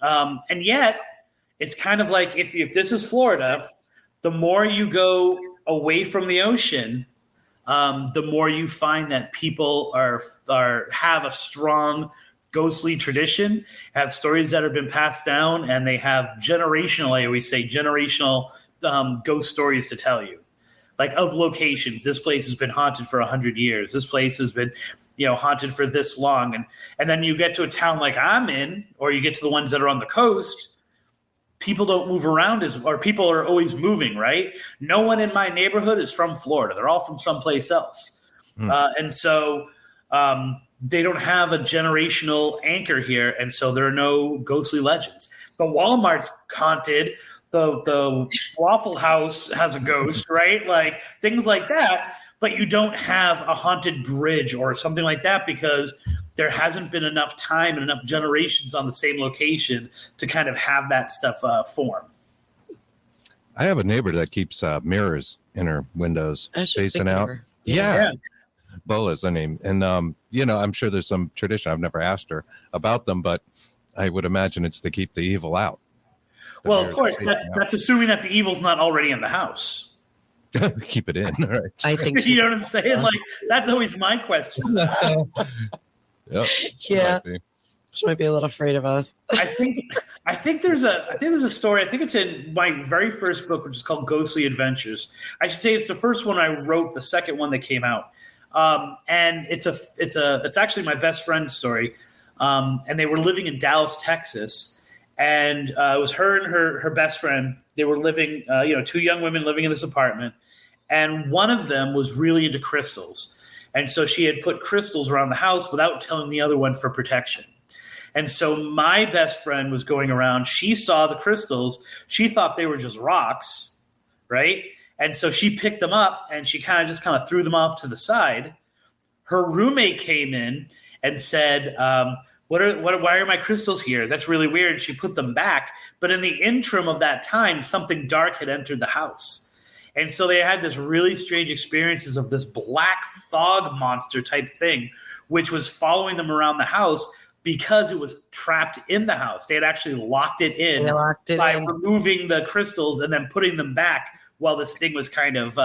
And yet it's kind of like, if this is Florida, the more you go away from the ocean, the more you find that people have a strong ghostly tradition, have stories that have been passed down, and they have generational, I always say, generational ghost stories to tell you. Like of locations, this place has been haunted for 100 years. This place has been, haunted for this long. And then you get to a town like I'm in, or you get to the ones that are on the coast, people don't move around or people are always moving, right? No one in my neighborhood is from Florida. They're all from someplace else. And so they don't have a generational anchor here. And so there are no ghostly legends. The Walmart's haunted. The Waffle House has a ghost, right? Like things like that. But you don't have a haunted bridge or something like that because there hasn't been enough time and enough generations on the same location to kind of have that stuff form. I have a neighbor that keeps mirrors in her windows facing out. Yeah. Bola's her name. And, I'm sure there's some tradition. I've never asked her about them, but I would imagine it's to keep the evil out. Well, of course, that's assuming that the evil's not already in the house. Keep it in, right? I think you know what I'm saying? Like that's always my question. Yep. Yeah, she might be a little afraid of us. I think there's a story. I think it's in my very first book, which is called Ghostly Adventures. I should say it's the first one I wrote. The second one that came out, and it's actually my best friend's story. And they were living in Dallas, Texas. And it was her and her best friend. They were living, two young women living in this apartment. And one of them was really into crystals. And so she had put crystals around the house without telling the other one for protection. And so my best friend was going around. She saw the crystals. She thought they were just rocks, right? And so she picked them up and she kind of threw them off to the side. Her roommate came in and said, why are my crystals here? That's really weird. She put them back. But in the interim of that time, something dark had entered the house. And so they had this really strange experiences of this black fog monster type thing, which was following them around the house because it was trapped in the house. They had actually locked it in by removing the crystals and then putting them back while this thing was kind of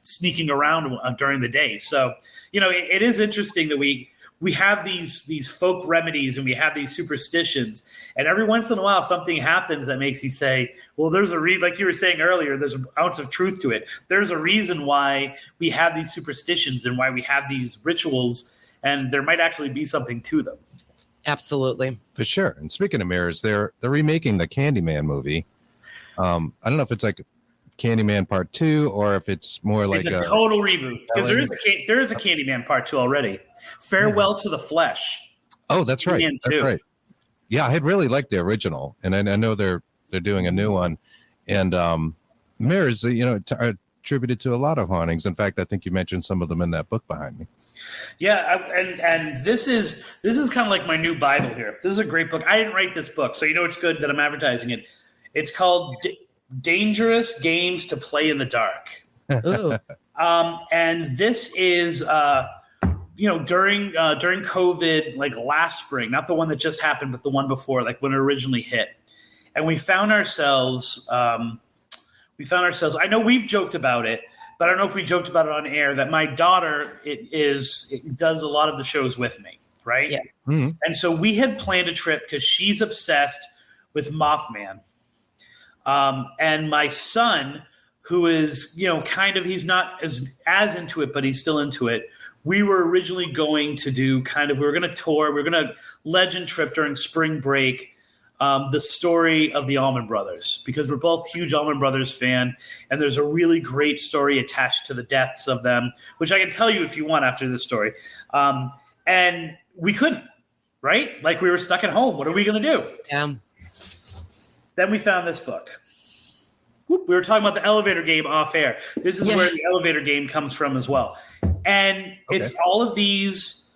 sneaking around during the day. So, it is interesting that we have these folk remedies and we have these superstitions, and every once in a while something happens that makes you say, well, there's like you were saying earlier, there's an ounce of truth to it. There's a reason why we have these superstitions and why we have these rituals, and there might actually be something to them. Absolutely. For sure. And speaking of mirrors, they're remaking the Candyman movie. I don't know if it's like Candyman Part 2 or if it's more like a total reboot, because there is a Candyman Part 2 already. Farewell to the Flesh. Oh, that's right. That's right. Yeah, I had really liked the original, and I know they're doing a new one. And mirrors, are attributed to a lot of hauntings. In fact, I think you mentioned some of them in that book behind me. Yeah, and this is kind of like my new Bible here. This is a great book. I didn't write this book, so it's good that I'm advertising it. It's called Dangerous Games to Play in the Dark. Ooh. And this is during COVID, like last spring, not the one that just happened, but the one before, like when it originally hit. And we found ourselves, I know we've joked about it, but I don't know if we joked about it on air, that my daughter does a lot of the shows with me, right? Yeah. Mm-hmm. And so we had planned a trip because she's obsessed with Mothman. And my son, who is, he's not as into it, but he's still into it. We were originally going to do we were going to tour, we were going to legend trip during spring break, the story of the Allman Brothers, because we're both huge Allman Brothers fan. And there's a really great story attached to the deaths of them, which I can tell you if you want after this story. And we couldn't, right? Like we were stuck at home. What are we going to do? Yeah. Then we found this book. We were talking about the elevator game off air. This is where the elevator game comes from as well. And it's all of these.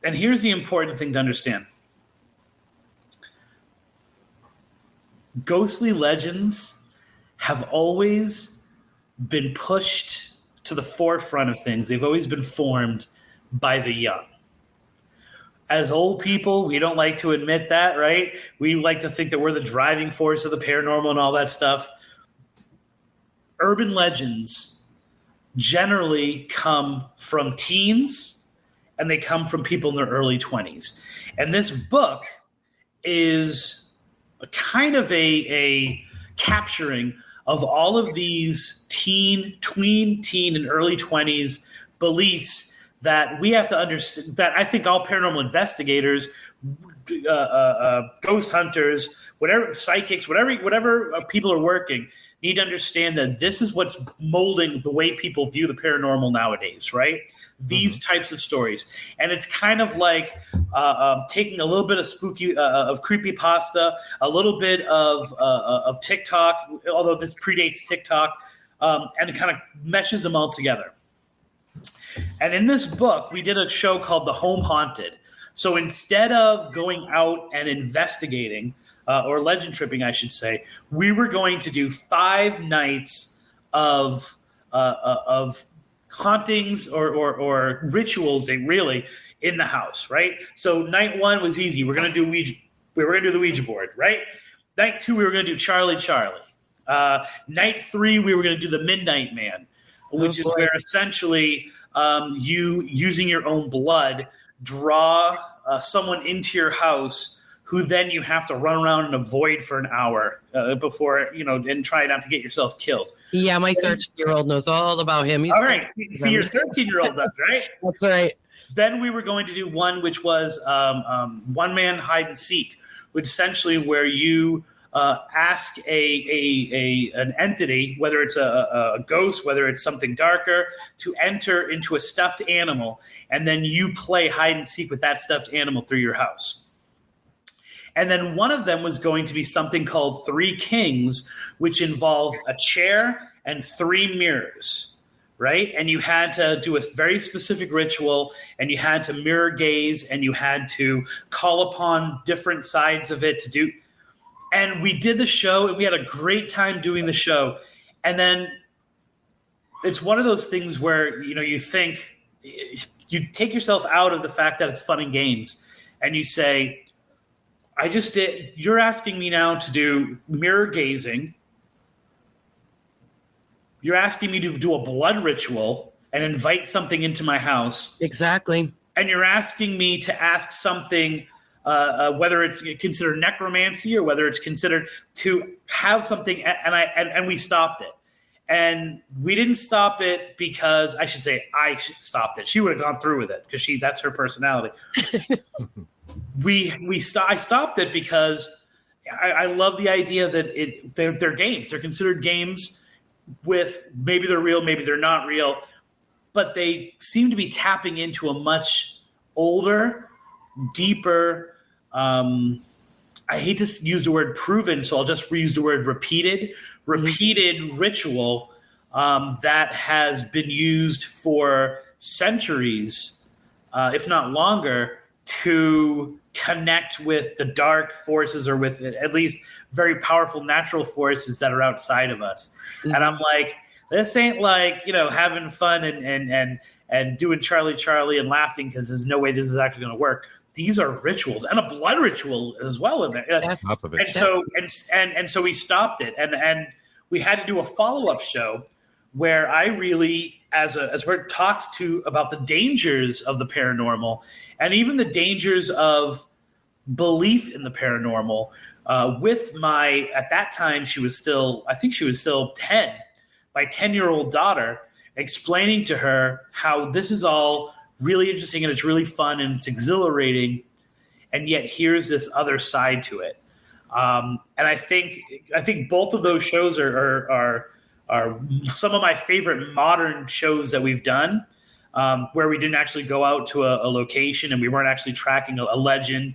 And here's the important thing to understand. Ghostly legends have always been pushed to the forefront of things. They've always been formed by the young. As old people, we don't like to admit that, right? We like to think that we're the driving force of the paranormal and all that stuff. Urban legends generally come from teens and they come from people in their early 20s. And this book is a kind of a capturing of all of these tween, teen, and early 20s beliefs that we have to understand, that I think all paranormal investigators, ghost hunters, whatever, psychics, whatever people are working, need to understand that this is what's molding the way people view the paranormal nowadays, right? These types of stories. And it's kind of like taking a little bit of spooky, of creepypasta, a little bit of TikTok, although this predates TikTok, and it kind of meshes them all together. And in this book, we did a show called The Home Haunted. So instead of going out and investigating, or legend tripping, I should say, we were going to do 5 nights of hauntings or rituals, really, in the house, right? So night 1 was easy. We're going to do the Ouija board, right? Night 2, we were going to do Charlie. Night 3, we were going to do the Midnight Man, which is where essentially you, using your own blood, draw someone into your house who then you have to run around and avoid for an hour before, and try not to get yourself killed. Yeah, my 13-year-old knows all about him. He's all right. See, your 13-year-old does, right? That's right. Then we were going to do one which was one-man hide and seek, which essentially where you ask an entity, whether it's a ghost, whether it's something darker, to enter into a stuffed animal, and then you play hide and seek with that stuffed animal through your house. And then one of them was going to be something called Three Kings, which involved a chair and 3 mirrors, right? And you had to do a very specific ritual, and you had to mirror gaze, and you had to call upon different sides of it to do. And we did the show, and we had a great time doing the show. And then it's one of those things where, you think, you take yourself out of the fact that it's fun and games, and you say, you're asking me now to do mirror gazing. You're asking me to do a blood ritual and invite something into my house. Exactly. And you're asking me to ask something, whether it's considered necromancy or whether it's considered to have something. And we stopped it. And we didn't stop it because I stopped it. She would have gone through with it because that's her personality. I stopped it because I love the idea that they're games. They're considered games with, maybe they're real, maybe they're not real, but they seem to be tapping into a much older, deeper, I hate to use the word proven, so I'll just reuse the word repeated ritual that has been used for centuries, if not longer, to connect with the dark forces, or with at least very powerful natural forces that are outside of us. Mm-hmm. And I'm like, this ain't like, having fun and doing Charlie and laughing because there's no way this is actually going to work. These are rituals, and a blood ritual as well in there. And so we stopped it, and we had to do a follow-up show where I really, as we're talked to about the dangers of the paranormal, and even the dangers of belief in the paranormal, with at that time, I think she was still 10, my 10-year-old daughter, explaining to her how this is all really interesting and it's really fun and it's exhilarating, and yet here's this other side to it. And I think both of those shows are some of my favorite modern shows that we've done, where we didn't actually go out to a location and we weren't actually tracking a legend,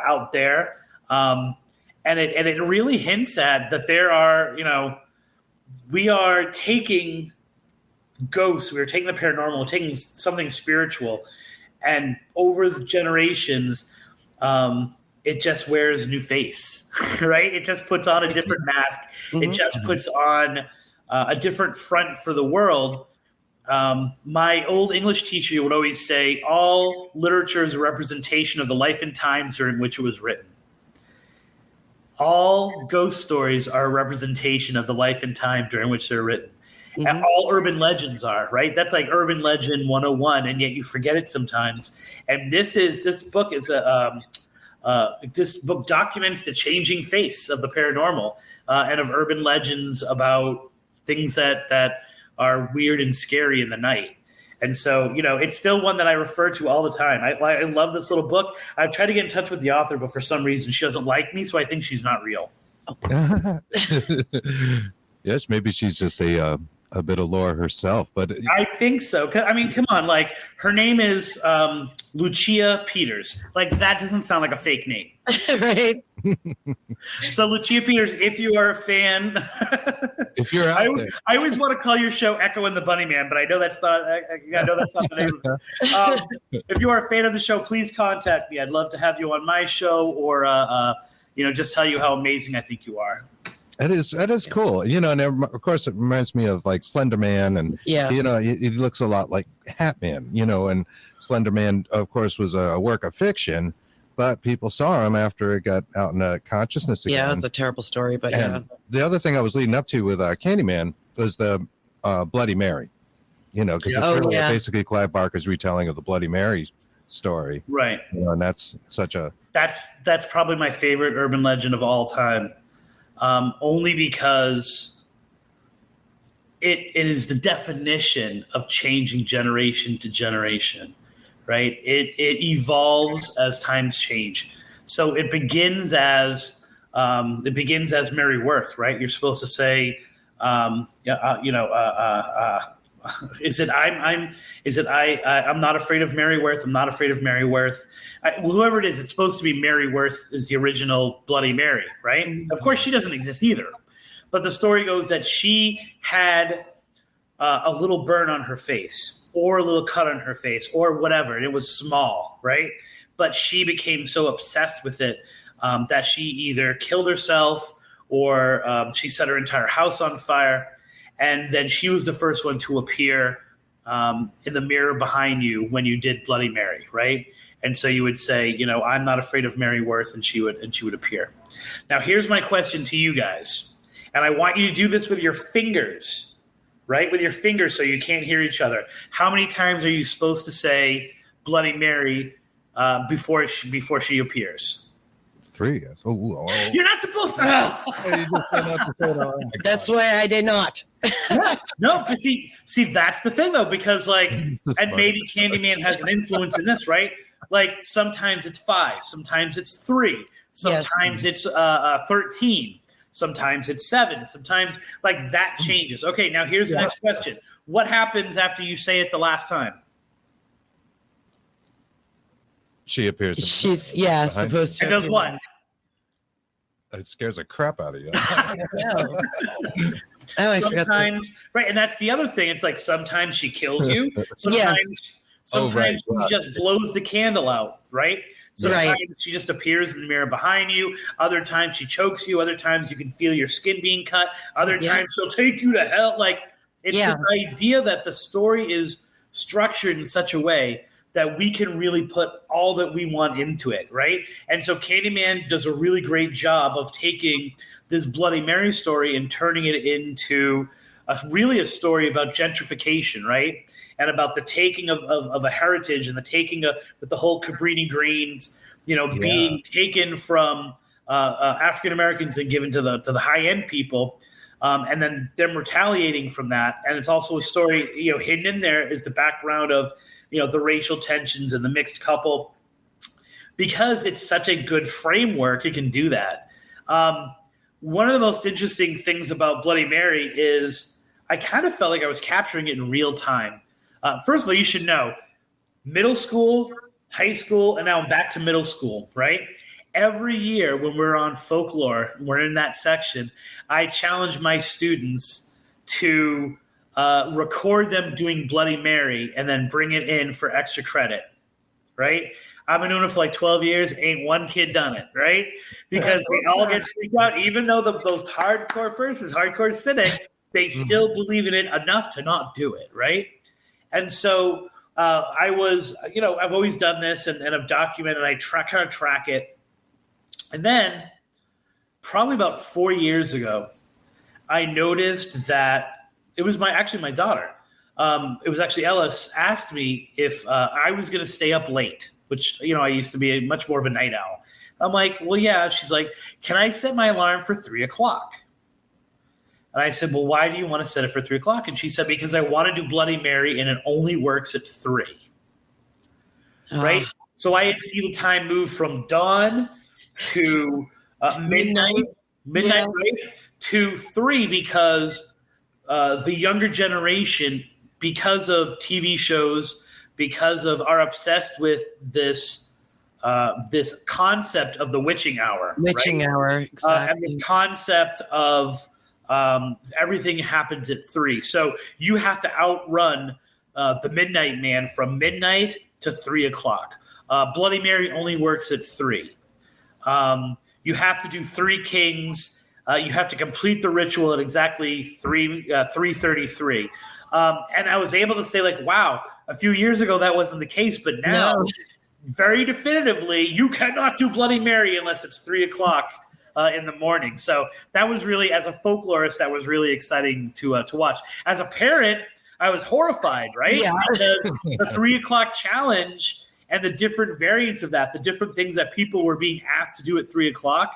out there. And it really hints at that there are, we are taking ghosts, we are taking the paranormal, taking something spiritual, and over the generations, it just wears a new face, right? It just puts on a different mask. Mm-hmm. It just puts on a different front for the world. My old English teacher would always say, all literature is a representation of the life and times during which it was written. All ghost stories are a representation of the life and time during which they're written. And all urban legends are, right? That's like urban legend 101, and yet you forget it sometimes. And this book is this book documents the changing face of the paranormal and of urban legends about things that are weird and scary in the night. And so, it's still one that I refer to all the time. I love this little book. I've tried to get in touch with the author, but for some reason she doesn't like me, so I think she's not real. Yes, maybe she's just a bit of lore herself, but I think so. I mean, come on, like her name is Lucia Peters. Like that doesn't sound like a fake name, Right? So Lucia Peters, if you are a fan, if you're out there, I always want to call your show Echo and the Bunnyman, but I know that's not. I know that's not the name. If you are a fan of the show, please contact me. I'd love to have you on my show, or just tell you how amazing I think you are. That is cool, and of course it reminds me of like Slender Man, and he looks a lot like Hat Man, and Slender Man, of course, was a work of fiction, but people saw him after it got out in consciousness again. Yeah, it was a terrible story, but The other thing I was leading up to with Candyman was the Bloody Mary, because it's basically Clive Barker's retelling of the Bloody Mary story, right? And that's such a that's probably my favorite urban legend of all time. Only because it is the definition of changing generation to generation, right? It evolves as times change. So it begins as Mary Worth, right? You're supposed to say, I'm not afraid of Mary Worth. I'm not afraid of Mary Worth. Whoever it is, it's supposed to be Mary Worth is the original Bloody Mary, right? Mm-hmm. Of course, she doesn't exist either. But the story goes that she had a little burn on her face or a little cut on her face or whatever. And it was small, right? But she became so obsessed with it that she either killed herself or she set her entire house on fire. And then she was the first one to appear in the mirror behind you when you did Bloody Mary, right? And so you would say, I'm not afraid of Mary Worth, and she would appear. Now, here's my question to you guys, and I want you to do this with your fingers, right? With your fingers, so you can't hear each other. How many times are you supposed to say Bloody Mary before she appears? 3. Oh. You're not supposed to. That's why I did not. No, but see, that's the thing though, because and maybe Candyman has an influence in this, right? Like sometimes it's 5, sometimes it's 3, sometimes it's 13, sometimes it's 7, sometimes like that changes. Okay, now here's the next question: what happens after you say it the last time? She appears. She's supposed to. And does what? It scares the crap out of you. I sometimes, right, and that's the other thing. It's like sometimes she kills you. Sometimes she just blows the candle out, right? Sometimes she just appears in the mirror behind you. Other times she chokes you. Other times you can feel your skin being cut. Other times she'll take you to hell. Like it's this idea that the story is structured in such a way that we can really put all that we want into it, right? And so Candyman does a really great job of taking this Bloody Mary story and turning it into a story about gentrification, right? And about the taking of a heritage and the taking of with the whole Cabrini Greens, being taken from African Americans and given to the high end people, and then them retaliating from that. And it's also a story, hidden in there is the background of the racial tensions and the mixed couple. Because it's such a good framework, it can do that. One of the most interesting things about Bloody Mary is I kind of felt like I was capturing it in real time. First of all, you should know, middle school, high school, and now I'm back to middle school, right? Every year when we're on folklore, we're in that section, I challenge my students to record them doing Bloody Mary and then bring it in for extra credit, right? I've been doing it for like 12 years. Ain't one kid done it, right? Because they all get freaked out. Even though those hardcore persons, hardcore cynic, they still believe in it enough to not do it, right? And so I was, I've always done this and I've documented, I kind of track it. And then probably about 4 years ago, I noticed that it was my daughter. It was actually Ellis asked me if I was going to stay up late, which, I used to be much more of a night owl. I'm like, well, yeah. She's like, can I set my alarm for 3:00? And I said, well, why do you want to set it for 3:00? And she said, because I want to do Bloody Mary and it only works at 3. Right? So I had seen the time move from dawn to midnight, right? To 3 because the younger generation, because of TV shows, because of are obsessed with this concept of the witching hour. Witching hour, exactly. And this concept of everything happens at 3. So you have to outrun the Midnight Man from midnight to 3:00. Bloody Mary only works at 3. You have to do 3 kings. You have to complete the ritual at exactly 3:33. And I was able to say, like, wow, a few years ago that wasn't the case, but now very definitively you cannot do Bloody Mary unless it's 3:00 in the morning. So that was really, as a folklorist, that was really exciting to watch. As a parent, I was horrified, right? Yeah. Because the 3:00 challenge and the different variants of that, the different things that people were being asked to do at 3:00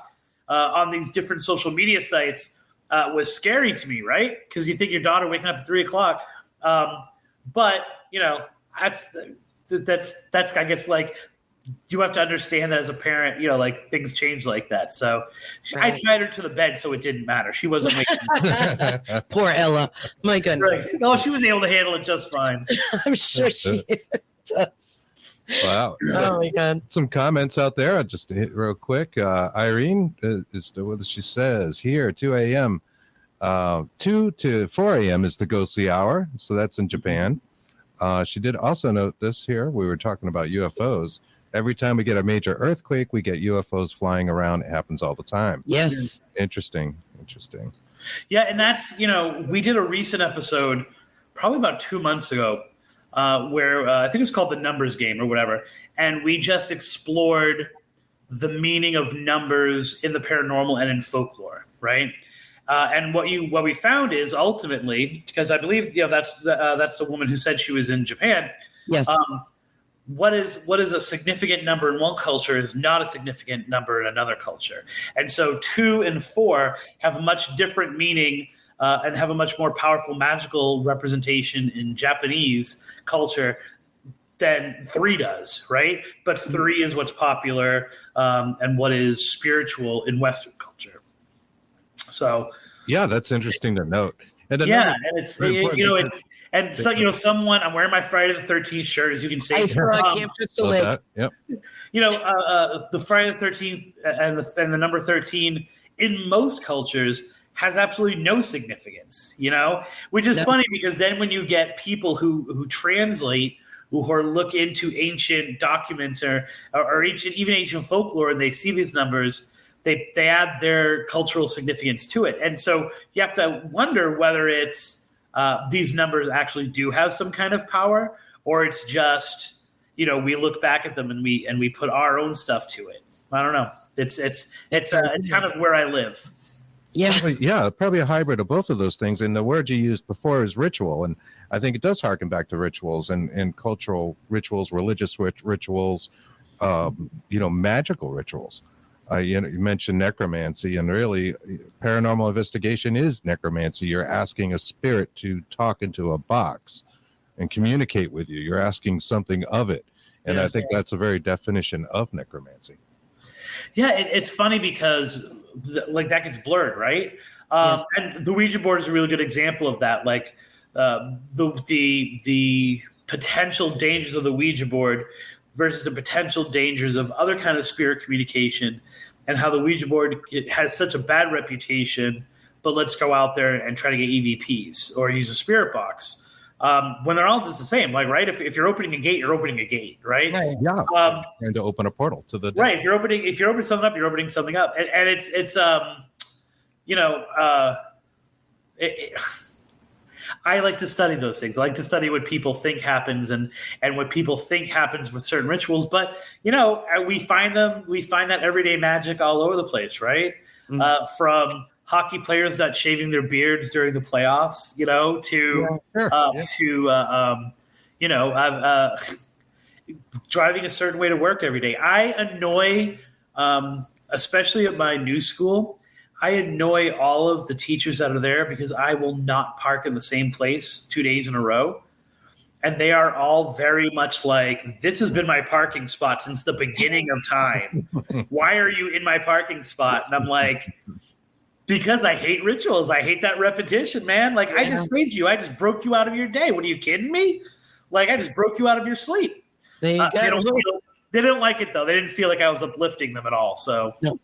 on these different social media sites was scary to me, right? Because you think your daughter waking up at 3:00. But, that's I guess, like, you have to understand that as a parent, like, things change like that. So I tied her to the bed so it didn't matter. She wasn't waking up. Poor Ella. My goodness. Right. No, she was able to handle it just fine. I'm sure she does. Wow. Oh my God. Some comments out there. I'll just hit real quick. Irene is what she says here, 2 a.m. 2 to 4 a.m. is the ghostly hour. So that's in Japan. She did also note this here. We were talking about UFOs. Every time we get a major earthquake, we get UFOs flying around. It happens all the time. Yes. Interesting. Yeah, and that's, we did a recent episode probably about 2 months ago where I think it was called The Numbers Game or whatever. And we just explored the meaning of numbers in the paranormal and in folklore, right? And what we found is ultimately, because I believe that's the woman who said she was in Japan. Yes. What is a significant number in one culture is not a significant number in another culture. And so 2 and 4 have a much different meaning and have a much more powerful magical representation in Japanese culture than 3 does, right? But 3 is what's popular and what is spiritual in Western culture. So yeah, that's interesting to note. And someone, I'm wearing my Friday the 13th shirt, as you can see. I saw Camp Crystal Lake. Yep. The Friday the 13th and the number 13 in most cultures has absolutely no significance, which is funny because then when you get people who translate, who look into ancient documents or ancient folklore, and they see these numbers, they add their cultural significance to it. And so you have to wonder whether it's these numbers actually do have some kind of power, or it's just, we look back at them and we put our own stuff to it. I don't know. It's kind of where I live. Yeah. Probably a hybrid of both of those things. And the word you used before is ritual. And I think it does harken back to rituals and cultural rituals, religious rituals, magical rituals. You mentioned necromancy, and really paranormal investigation is necromancy. You're asking a spirit to talk into a box and communicate with you. You're asking something of it. And I think that's a very definition of necromancy. Yeah, it's funny because that gets blurred, right? Yes. And the Ouija board is a really good example of that. Like the potential dangers of the Ouija board versus the potential dangers of other kind of spirit communication, and how the Ouija board has such a bad reputation, but let's go out there and try to get EVPs or use a spirit box. When they're all just the same, like, right? If you're opening a gate, you're opening a gate, right? Yeah. And to open a portal to the right. If you're opening something up, you're opening something up, and it's I like to study those things. I like to study what people think happens and what people think happens with certain rituals. But, we find that everyday magic all over the place, right? Mm-hmm. From hockey players not shaving their beards during the playoffs, driving a certain way to work every day. I annoy, especially at my new school, I annoy all of the teachers that are there because I will not park in the same place 2 days in a row. And they are all very much like, this has been my parking spot since the beginning of time. Why are you in my parking spot? And I'm like, because I hate rituals. I hate that repetition, man. Like, I just saved you. I just broke you out of your day. What, are you kidding me? Like, I just broke you out of your sleep. There you go. They didn't like it, though. They didn't feel like I was uplifting them at all. So, No.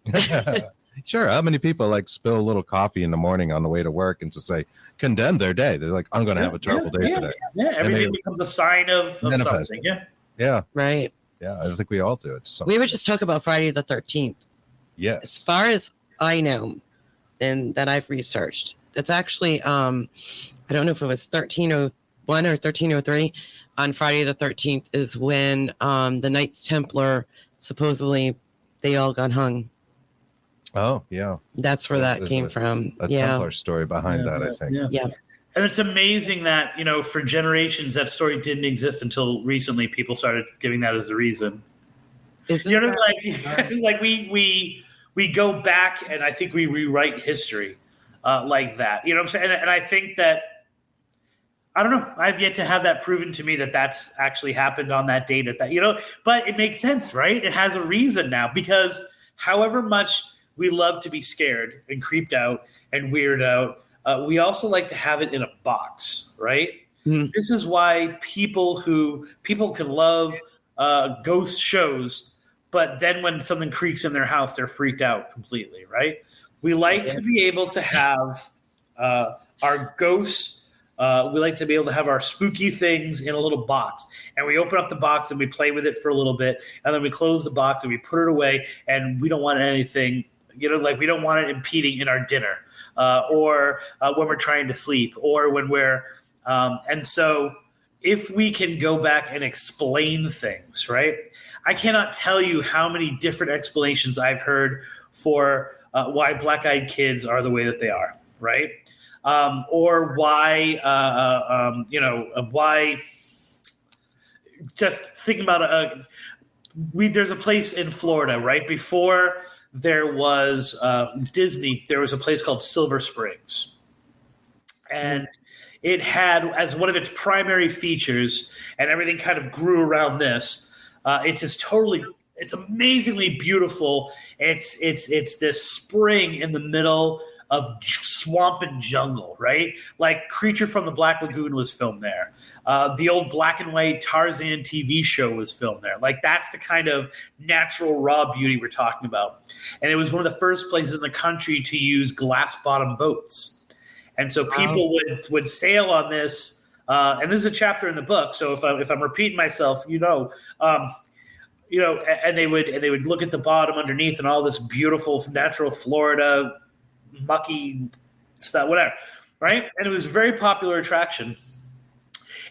Sure. How many people like spill a little coffee in the morning on the way to work and just say, condemn their day? They're like, I'm going to have a terrible day today. Yeah, everything becomes a sign of something. Yeah. Right. Yeah. I think we all do it. We would just talk about Friday the 13th. Yes. As far as I know, and that I've researched, it's actually, I don't know if it was 1301 or 1303 on Friday the 13th is when the Knights Templar, supposedly, they all got hung. Oh, yeah. That's where that came from. A Templar story behind that, I think. Yeah. And it's amazing that, for generations, that story didn't exist until recently. People started giving that as the reason. Like we go back and I think we rewrite history like that. You know what I'm saying? And I think that, I don't know, I've yet to have that proven to me that that's actually happened on that date but it makes sense, right? It has a reason now, because however much we love to be scared and creeped out and weirded out, we also like to have it in a box, right? Mm. This is why people can love ghost shows, but then when something creaks in their house, they're freaked out completely, right? We like to be able to have our ghosts. We like to be able to have our spooky things in a little box, and we open up the box and we play with it for a little bit, and then we close the box and we put it away, and we don't want anything, we don't want it impeding in our dinner or when we're trying to sleep or when we're and so if we can go back and explain things, right? I cannot tell you how many different explanations I've heard for why black-eyed kids are the way that they are, right? Or why, why? Just thinking about there's a place in Florida, right? Before there was Disney, there was a place called Silver Springs, and it had as one of its primary features, and everything kind of grew around this. It's amazingly beautiful. It's this spring in the middle of swamp and jungle, right? Like Creature from the Black Lagoon was filmed there. The old black and white Tarzan TV show was filmed there. Like, that's the kind of natural raw beauty we're talking about. And it was one of the first places in the country to use glass bottom boats. And so people would sail on this. And this is a chapter in the book. So if I'm repeating myself, and they would look at the bottom underneath and all this beautiful natural Florida mucky stuff, whatever, right? And it was a very popular attraction.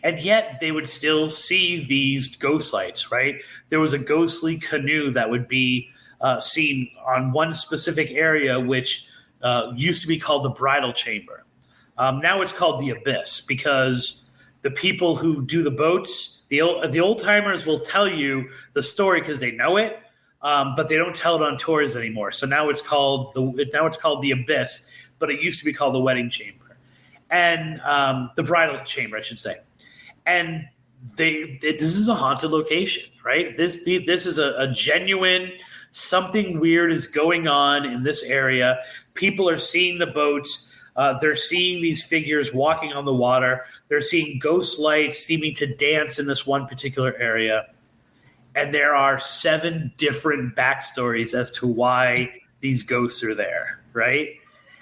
And yet they would still see these ghost lights, right? There was a ghostly canoe that would be seen on one specific area, which used to be called the bridal chamber. Now it's called the abyss, because the people who do the boats, the old timers will tell you the story because they know it, but they don't tell it on tours anymore. So now it's called the abyss, but it used to be called the wedding chamber, and the bridal chamber, I should say. And this is a haunted location, right? This is a genuine, something weird is going on in this area. People are seeing the boats. They're seeing these figures walking on the water. They're seeing ghost lights seeming to dance in this one particular area. And there are 7 different backstories as to why these ghosts are there, right?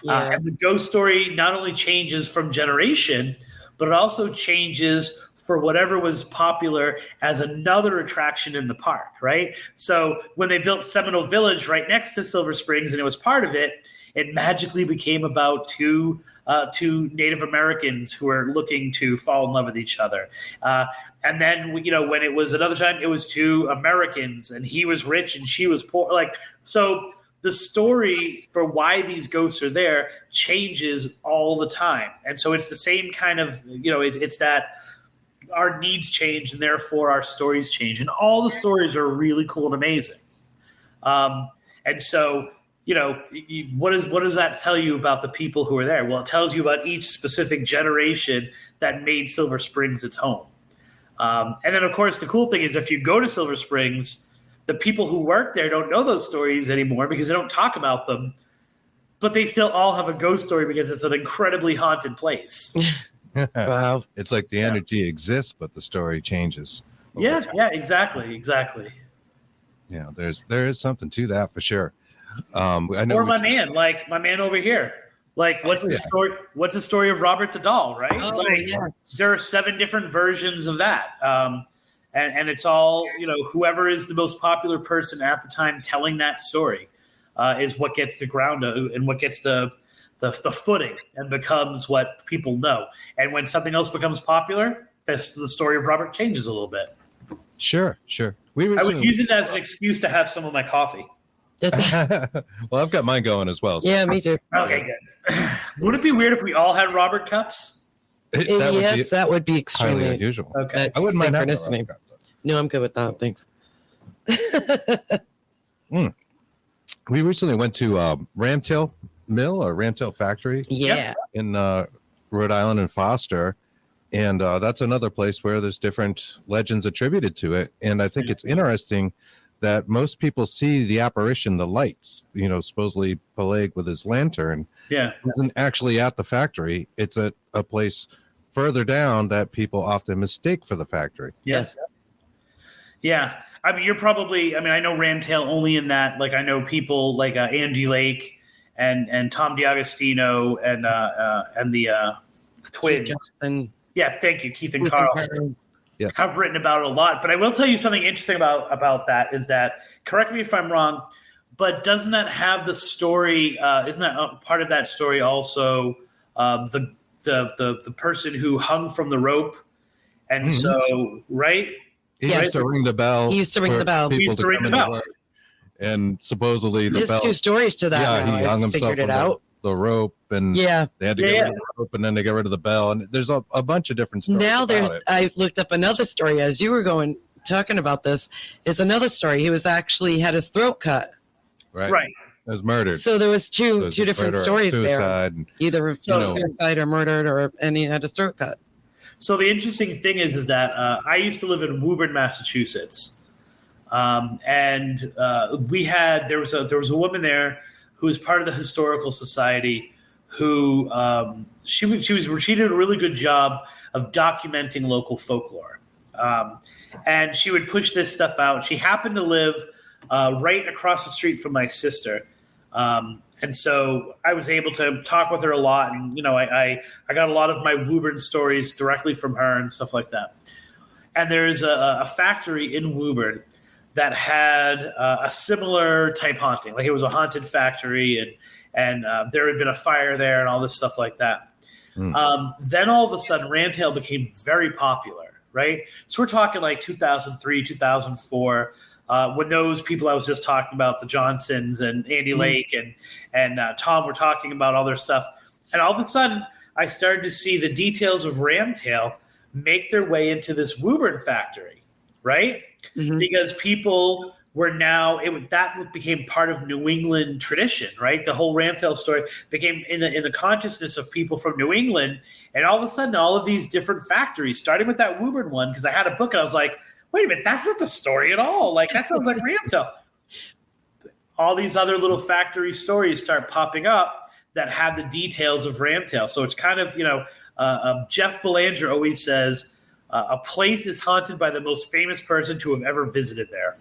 Yeah. And the ghost story not only changes from generation, but it also changes for whatever was popular as another attraction in the park, right? So when they built Seminole Village right next to Silver Springs and it was part of it, it magically became about two Native Americans who were looking to fall in love with each other. And then, when it was another time, it was 2 Americans, and he was rich and she was poor. So the story for why these ghosts are there changes all the time. And so it's the same kind of, it's that our needs change and therefore our stories change. And all the stories are really cool and amazing. And so, what does that tell you about the people who are there? Well, it tells you about each specific generation that made Silver Springs its home. And then, of course, the cool thing is if you go to Silver Springs, the people who work there don't know those stories anymore because they don't talk about them, but they still all have a ghost story because it's an incredibly haunted place. Wow. It's like the energy exists, but the story changes. Yeah, exactly. Yeah, there is something to that for sure. I know or my man over here. Like, what's the story? What's the story of Robert the Doll? Right? Oh, yes. There are 7 different versions of that, and it's all whoever is the most popular person at the time telling that story is what gets the ground and what gets the footing and becomes what people know. And when something else becomes popular, the story of Robert changes a little bit. Sure. I was using it as an excuse to have some of my coffee. Well, I've got mine going as well. So. Yeah, me too. Okay, good. Would it be weird if we all had Robert cups? That would be extremely highly unusual. Okay. I wouldn't mind having a synchronicity. Robert cup, though. No, I'm good with that. Thanks. We recently went to Ramtail Mill or Ramtail Factory Yeah. in Rhode Island and Foster. And that's another place where there's different legends attributed to it. And I think it's interesting that most people see the apparition, the lights, supposedly Peleg with his lantern. Yeah. Isn't actually at the factory. It's at a place further down that people often mistake for the factory. Yes. Yeah. I mean, I know Ramtail only in that, like, I know people like Andy Lake and Tom DiAgostino and the twins. And Yeah. Thank you. Keith and Carl. Yes. I've written about it a lot, but I will tell you something interesting about that is that, correct me if I'm wrong, but doesn't that have the story? Isn't that part of that story also the person who hung from the rope, and so right? He used to ring the bell. He used to ring for the bell. people He used to ring come the into bell. work. And supposedly the There's bell. 2 stories to that. Yeah, now. he hung I himself figured it from out. the rope, and Yeah. they had to get rid of the rope, and then they got rid of the bell. And there's a bunch of different stories Now about it. I looked up another story as you were talking about this. It's another story. He was actually had his throat cut. Right. Right. Was murdered. So there was two It was different murder, stories there. suicide, and- Either So- suicide or murdered, and he had his throat cut. So the interesting thing is that I used to live in Woburn, Massachusetts, and there was a woman there who was part of the historical society who she did a really good job of documenting local folklore, and she would push this stuff out. She happened to live right across the street from my sister. And so I was able to talk with her a lot, and I got a lot of my Woburn stories directly from her and stuff like that. And there's a factory in Woburn that had a similar type haunting, like it was a haunted factory, and there had been a fire there and all this stuff like that. Then all of a sudden, Ramtail became very popular, right? So we're talking like 2003, 2004. When those people I was just talking about, the Johnsons and Andy Lake and Tom, were talking about all their stuff. And all of a sudden, I started to see the details of Ramtail make their way into this Woburn factory, right? Mm-hmm. Because people were now, that became part of New England tradition, right? The whole Ramtail story became in the consciousness of people from New England. And all of a sudden, all of these different factories, starting with that Woburn one, because I had a book and I was like, wait a minute, that's not the story at all. Like, that sounds like Ramtail. All these other little factory stories start popping up that have the details of Ramtail. So it's kind of, Jeff Belanger always says, a place is haunted by the most famous person to have ever visited there.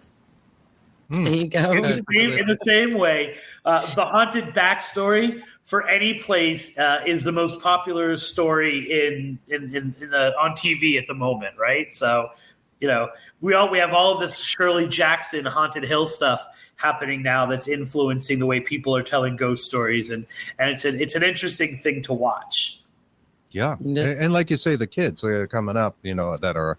There you go. In the same way, the haunted backstory for any place is the most popular story on TV at the moment, right? So, we have all of this Shirley Jackson Haunted Hill stuff happening now that's influencing the way people are telling ghost stories, and it's an interesting thing to watch. Yeah, and like you say, the kids coming up, that are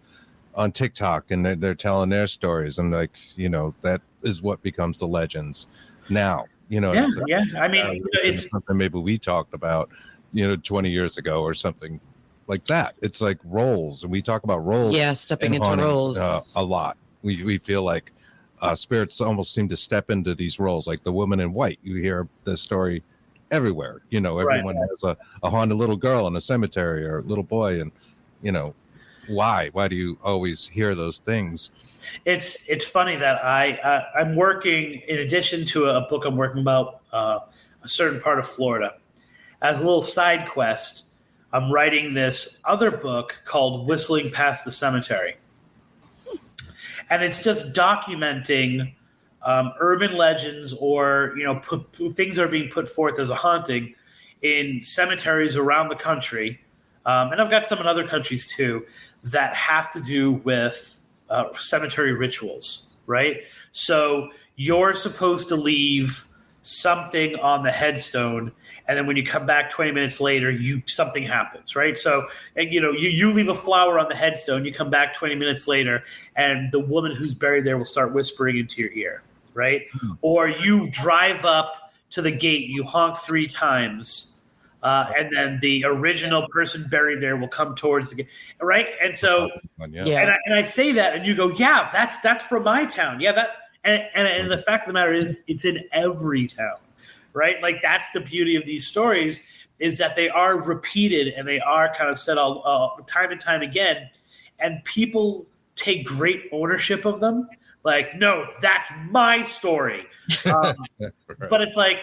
on TikTok and they're telling their stories, and that is what becomes the legends now. You know, Yeah, it's yeah. I mean, it's something maybe we talked about, 20 years ago or something like that. It's like roles, and we talk about roles. Yeah, stepping in into hauntings, roles. a lot. We feel like spirits almost seem to step into these roles, like the woman in white. You hear the story everywhere. Everyone has a haunted little girl in a cemetery or a little boy, and why do you always hear those things? It's funny that I'm working, in addition to a book I'm working about a certain part of Florida. As a little side quest, I'm writing this other book called Whistling Past the Cemetery. And it's just documenting urban legends or, things that are being put forth as a haunting in cemeteries around the country. And I've got some in other countries too that have to do with cemetery rituals, right? So you're supposed to leave something on the headstone, and then when you come back 20 minutes later, something happens, right? So, and you leave a flower on the headstone, you come back 20 minutes later, and the woman who's buried there will start whispering into your ear, right? Mm-hmm. Or you drive up to the gate, you honk 3 times, and then the original person buried there will come towards the gate, right? And so, and I say that, and you go, yeah, that's from my town, yeah, that. And the fact of the matter is, it's in every town, right? Like, that's the beauty of these stories, is that they are repeated and they are kind of said all time and time again, and people take great ownership of them. Like, no, that's my story. Right. But it's like,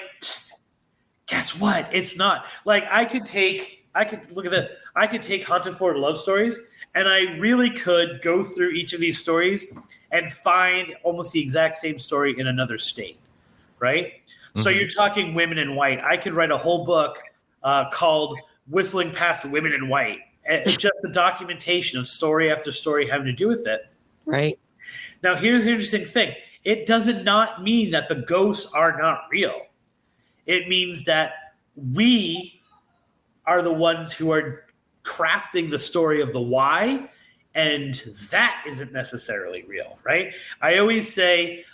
guess what? It's not. Like, I could take Haunted Florida Love Stories, and I really could go through each of these stories and find almost the exact same story in another state, right? Mm-hmm. So you're talking Women in White. I could write a whole book called Whistling Past Women in White. Just the documentation of story after story having to do with it. Right. Now, here's the interesting thing. It does not mean that the ghosts are not real. It means that we are the ones who are crafting the story of the why, and that isn't necessarily real, right? I always say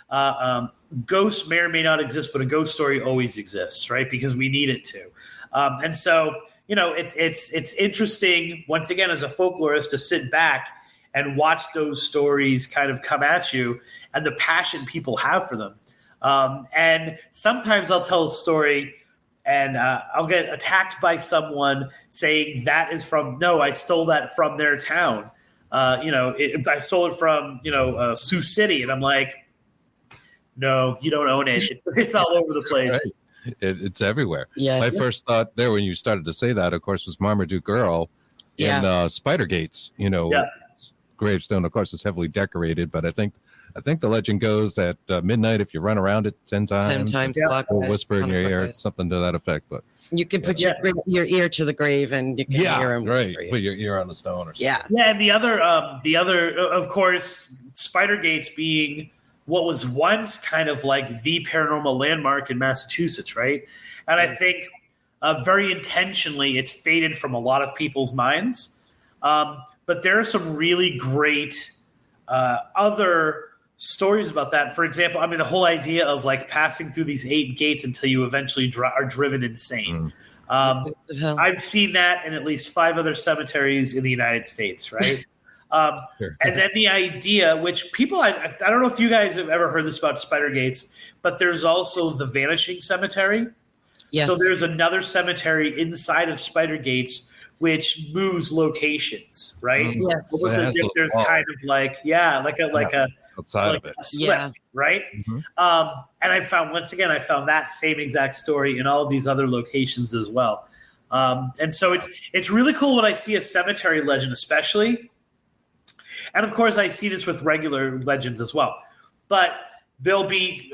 ghosts may or may not exist, but a ghost story always exists, right? Because we need it to. And so, it's interesting, once again, as a folklorist, to sit back and watch those stories kind of come at you and the passion people have for them. And sometimes I'll tell a story and I'll get attacked by someone saying that is I stole that from their town. I stole it from, Sioux City. And I'm like, no, you don't own it. It's all over the place. Right. It's everywhere. Yeah. My first thought there when you started to say that, of course, was Marmaduke Earl in Spider Gates. Gravestone, of course, is heavily decorated, but I think the legend goes that midnight, if you run around it 10 times, will whisper in your ear, something to that effect. But you can put your ear to the grave and you can hear him. Right. Put your ear on the stone or something. Yeah. Yeah. And the other, of course, Spider Gates being what was once kind of like the paranormal landmark in Massachusetts, right? And I think very intentionally it's faded from a lot of people's minds. But there are some really great other stories about that. For example, the whole idea of like passing through these 8 gates until you eventually are driven insane. I've seen that in at least 5 other cemeteries in the United States, right? Sure. And then the idea, which people, I don't know if you guys have ever heard this about Spider Gates, but there's also the Vanishing Cemetery. Yes. So there's another cemetery inside of Spider Gates which moves locations, right? Yes. Almost as if there's kind of like a outside of it, slip, right? Mm-hmm. And I found that same exact story in all of these other locations as well. And so it's really cool when I see a cemetery legend, especially, and of course I see this with regular legends as well. But there'll be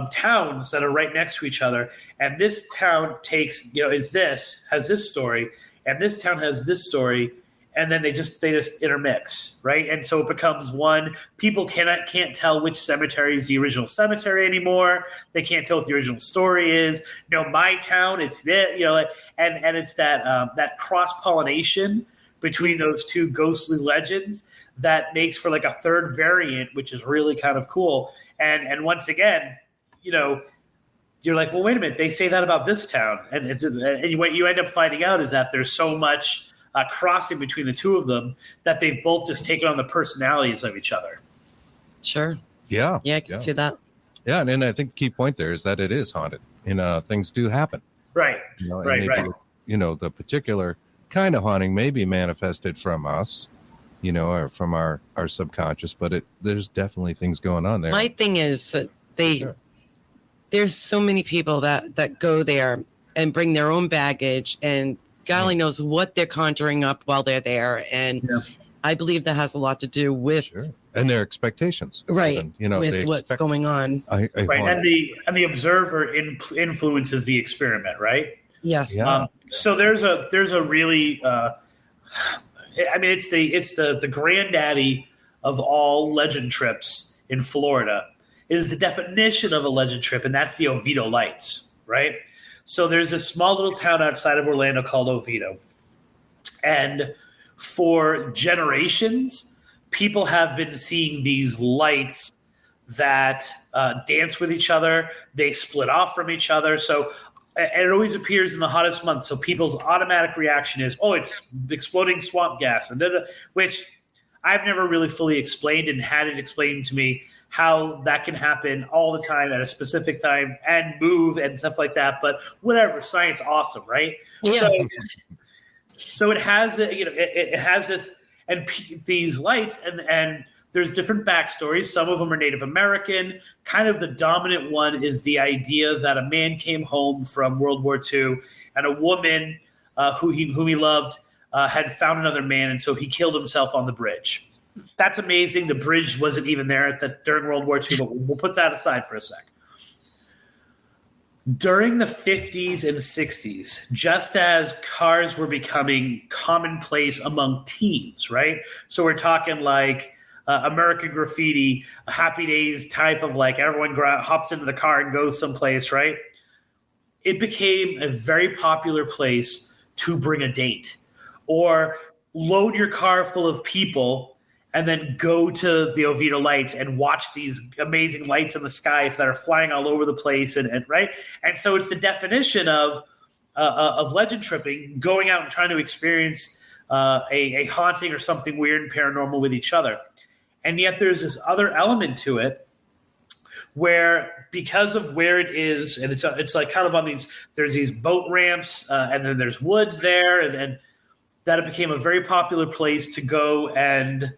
towns that are right next to each other, and this town has this story. And this town has this story, and then they just intermix, right? And so it becomes one. People can't tell which cemetery is the original cemetery anymore. They can't tell what the original story is. My town, it's this, and it's that cross pollination between those two ghostly legends that makes for like a third variant, which is really kind of cool. And once again, you're like, well, wait a minute, they say that about this town. And what you end up finding out is that there's so much crossing between the two of them that they've both just taken on the personalities of each other. Sure. Yeah. Yeah, I can see that. Yeah, and I think the key point there is that it is haunted, and things do happen. Right. Right. The particular kind of haunting may be manifested from us, or from our subconscious, but there's definitely things going on there. My thing is that Sure. there's so many people that go there and bring their own baggage, and God only knows what they're conjuring up while they're there. And I believe that has a lot to do with and their expectations, right? And, with what's going on, right? And the observer influences the experiment, right? Yes. Yeah. So there's a really, it's the granddaddy of all legend trips in Florida. It is the definition of a legend trip, and that's the Oviedo Lights, right? So there's a small little town outside of Orlando called Oviedo. And for generations, people have been seeing these lights that dance with each other. They split off from each other. So and it always appears in the hottest months. So people's automatic reaction is, oh, it's exploding swamp gas, and which I've never really fully explained and had it explained to me how that can happen all the time at a specific time and move and stuff like that. But whatever, science, awesome, right? Yeah. So it has, it has this, and these lights, and there's different backstories. Some of them are Native American. Kind of the dominant one is the idea that a man came home from World War II, and a woman whom he loved had found another man, and so he killed himself on the bridge. That's amazing. The bridge wasn't even there during World War II, but we'll put that aside for a sec. During the 50s and 60s, just as cars were becoming commonplace among teens, right? So we're talking like American Graffiti, Happy Days type of like everyone hops into the car and goes someplace, right? It became a very popular place to bring a date or load your car full of people and then go to the Oviedo Lights and watch these amazing lights in the sky that are flying all over the place, and right. And so it's the definition of legend tripping, going out and trying to experience a haunting or something weird and paranormal with each other. And yet there's this other element to it where, because of where it is, and it's like kind of on there's these boat ramps, and then there's woods there, and that it became a very popular place to go and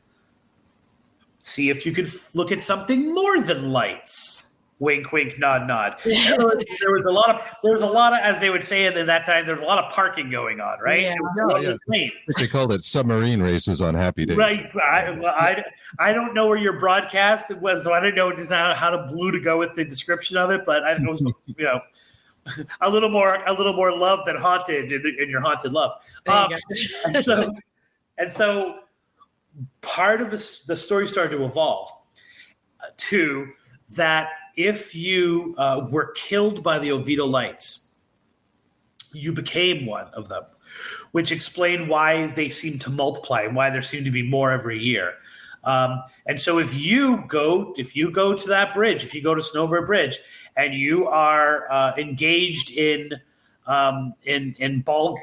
see if you could look at something more than lights. Wink, wink, nod, nod. There was a lot of, as they would say in that time, there was a lot of parking going on, right? Yeah. They called it submarine races on Happy Days. Right. I don't know where your broadcast was, so I didn't know just how to blue to go with the description of it, but it was, a little more love than haunted in your haunted love. And so part of the story started to evolve to that if you were killed by the Oviedo Lights, you became one of them, which explained why they seem to multiply and why there seem to be more every year. And so if you go to that bridge, if you go to Snowbird Bridge and you are engaged in ball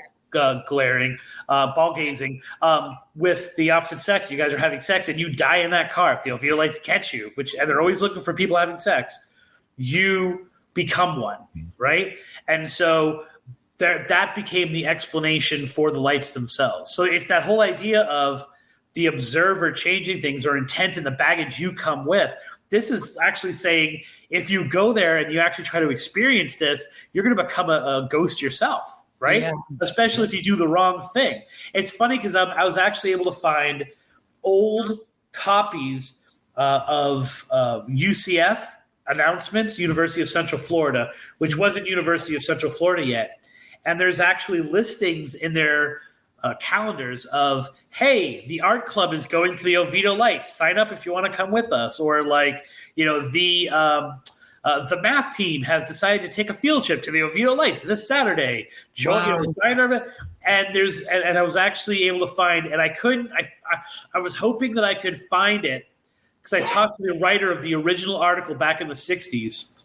gazing with the opposite sex, you guys are having sex and you die in that car, if the Oviedo Lights catch you, and they're always looking for people having sex, you become one, right? And so that became the explanation for the lights themselves. So it's that whole idea of the observer changing things or intent in the baggage you come with. This is actually saying if you go there and you actually try to experience this, you're going to become a ghost yourself. Right? Yeah. Especially if you do the wrong thing. It's funny because I was actually able to find old copies of UCF announcements, University of Central Florida, which wasn't University of Central Florida yet. And there's actually listings in their calendars of, hey, the art club is going to the Oviedo Lights. Sign up if you want to come with us. Or like, the math team has decided to take a field trip to the Oviedo Lights this Saturday. And I was actually able to find, and I couldn't. I was hoping that I could find it because I talked to the writer of the original article back in the '60s.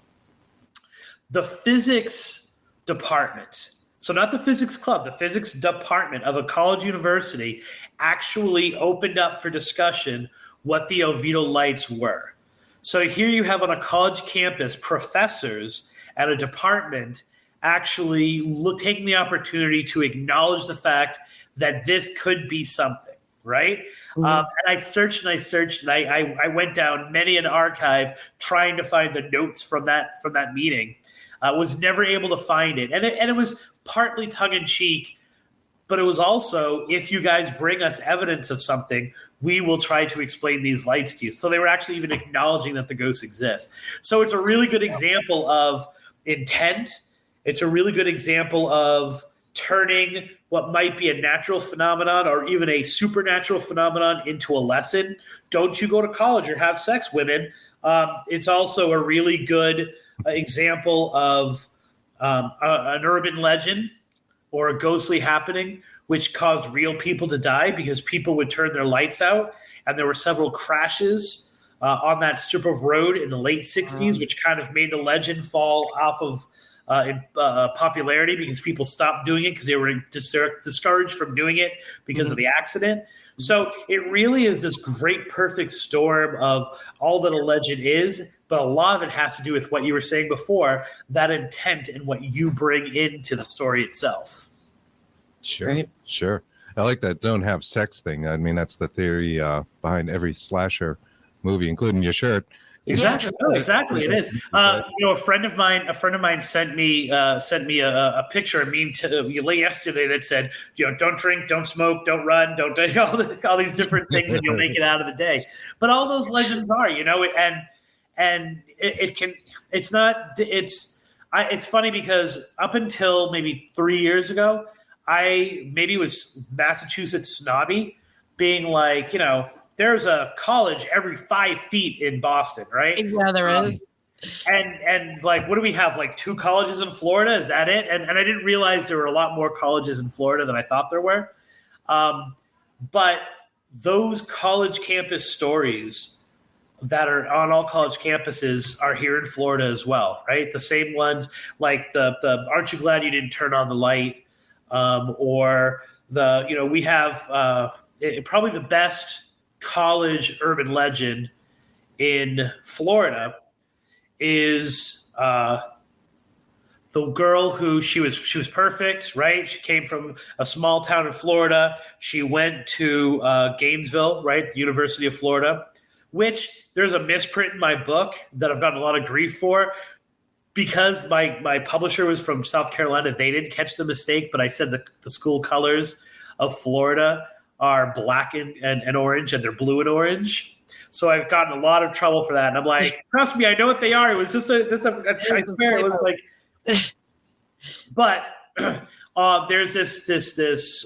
the physics department, so not the physics club, the physics department of a college university actually opened up for discussion what the Oviedo lights were. So here you have on a college campus professors at a department actually taking the opportunity to acknowledge the fact that this could be something, right? Mm-hmm. And I searched and I went down many an archive trying to find the notes from that meeting. Was never able to find it. And it was partly tongue-in-cheek, but it was also, if you guys bring us evidence of something, we will try to explain these lights to you. So they were actually even acknowledging that the ghosts exist. So it's a really good example of intent. It's a really good example of turning what might be a natural phenomenon or even a supernatural phenomenon into a lesson. Don't you go to college or have sex, women. It's also a really good example of an urban legend or a ghostly happening which caused real people to die because people would turn their lights out. And there were several crashes on that strip of road in the late 60s, which kind of made the legend fall off of popularity because people stopped doing it because they were discouraged from doing it because of the accident. So it really is this great perfect storm of all that a legend is, but a lot of it has to do with what you were saying before, that intent and what you bring into the story itself. Sure, right? Sure. I like that don't have sex thing. I mean, that's the theory behind every slasher movie, including your shirt. Exactly. No, exactly. It is. A friend of mine sent me a picture, a meme late yesterday that said, don't drink, don't smoke, don't run, don't do all these different things, and you'll make it out of the day. But all those legends are, and it can. It's funny because up until maybe 3 years ago, maybe it was Massachusetts snobby, being like, there's a college every 5 feet in Boston, right? Yeah, there is. And like, what do we have? Like 2 colleges in Florida? Is that it? And I didn't realize there were a lot more colleges in Florida than I thought there were. But those college campus stories that are on all college campuses are here in Florida as well, right? The same ones, like the aren't you glad you didn't turn on the light? Or we have probably the best college urban legend in Florida is the girl who she was perfect, right? She came from a small town in Florida. She went to Gainesville, right? The University of Florida, which there's a misprint in my book that I've gotten a lot of grief for because my publisher was from South Carolina. They didn't catch the mistake, but I said the school colors of Florida are black and orange, and they're blue and orange. So I've gotten a lot of trouble for that. And I'm like, trust me, I know what they are. It was just a I swear it was like, but there's this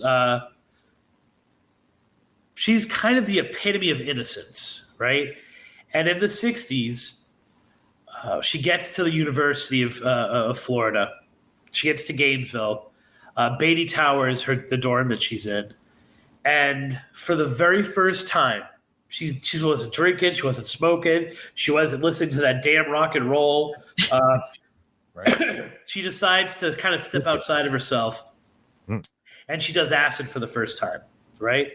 she's kind of the epitome of innocence, right? And in the 60s, she gets to the University of Florida. She gets to Gainesville. Beatty Tower is the dorm that she's in. And for the very first time, she wasn't drinking, she wasn't smoking, she wasn't listening to that damn rock and roll. Right. She decides to kind of step outside of herself, and she does acid for the first time, right?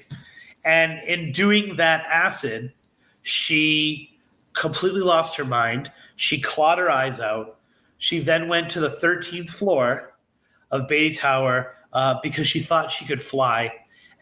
And in doing that acid, she completely lost her mind. She clawed her eyes out. She then went to the 13th floor of Beatty Tower because she thought she could fly.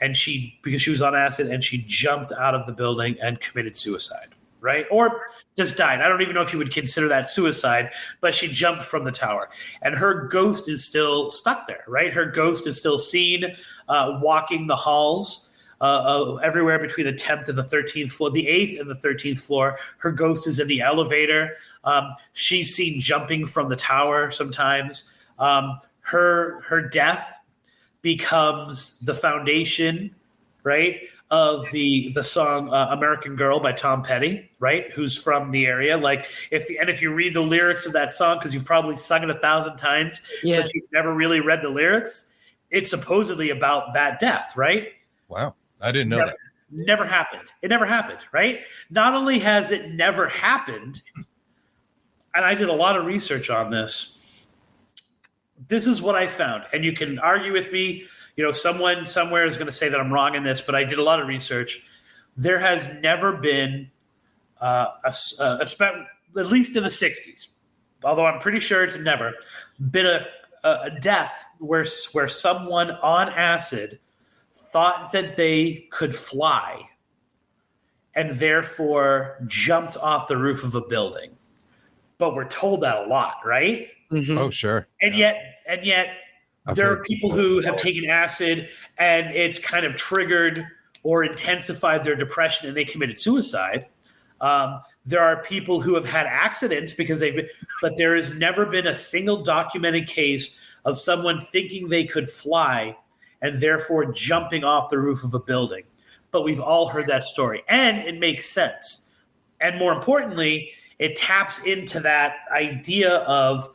And because she was on acid, and she jumped out of the building and committed suicide, right? Or just died. I don't even know if you would consider that suicide, but she jumped from the tower. And her ghost is still stuck there, right? Her ghost is still seen walking the halls everywhere between the 10th and the 13th floor, the 8th and the 13th floor. Her ghost is in the elevator. She's seen jumping from the tower sometimes. Her death becomes the foundation, right, of the song American Girl by Tom Petty, right, who's from the area. Like, if you read the lyrics of that song, because you've probably sung it 1,000 times, but you've never really read the lyrics, it's supposedly about that death, right? Wow. I didn't know that. Never happened. It never happened, right? Not only has it never happened, and I did a lot of research on this, this is what I found, and you can argue with me. You know, someone somewhere is going to say that I'm wrong in this, but I did a lot of research. There has never been at least in the 60s, although I'm pretty sure it's never been a death where someone on acid thought that they could fly and therefore jumped off the roof of a building. But we're told that a lot, right? Mhm. Oh, sure. And yet there are people who have taken acid and it's kind of triggered or intensified their depression and they committed suicide. There are people who have had accidents but there has never been a single documented case of someone thinking they could fly and therefore jumping off the roof of a building. But we've all heard that story, and it makes sense. And more importantly, it taps into that idea of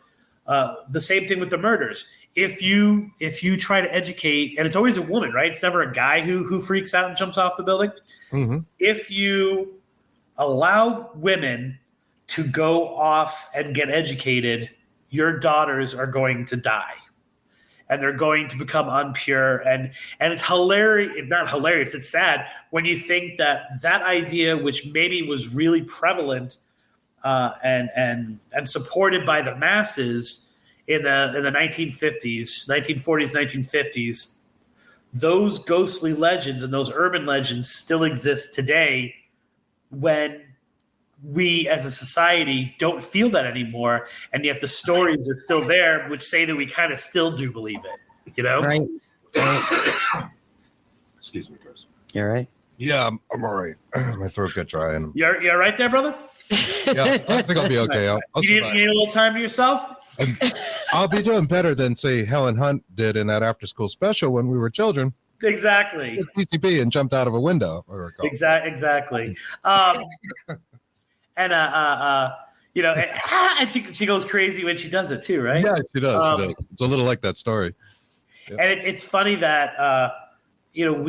the same thing with the murders. If you try to educate, and it's always a woman, right? It's never a guy who freaks out and jumps off the building. Mm-hmm. If you allow women to go off and get educated, your daughters are going to die. And they're going to become unpure. And it's hilarious, not hilarious, it's sad when you think that idea, which maybe was really prevalent and supported by the masses in the 1940s, 1950s, those ghostly legends and those urban legends still exist today when we as a society don't feel that anymore, and yet the stories are still there, which say that we kind of still do believe it, you know? Right. Excuse me, Chris. You're right. Yeah, I'm all right. My throat got dry. And You're right there, brother? yeah, I think I'll be okay. I'll You need a little time to yourself? I'll be doing better than, say, Helen Hunt did in that after-school special when we were children. Exactly. PCP and jumped out of a window. If I recall. Exactly. You know, and she goes crazy when she does it too, right? Yeah, she does. She does. It's a little like that story. Yeah. And it's funny that you know,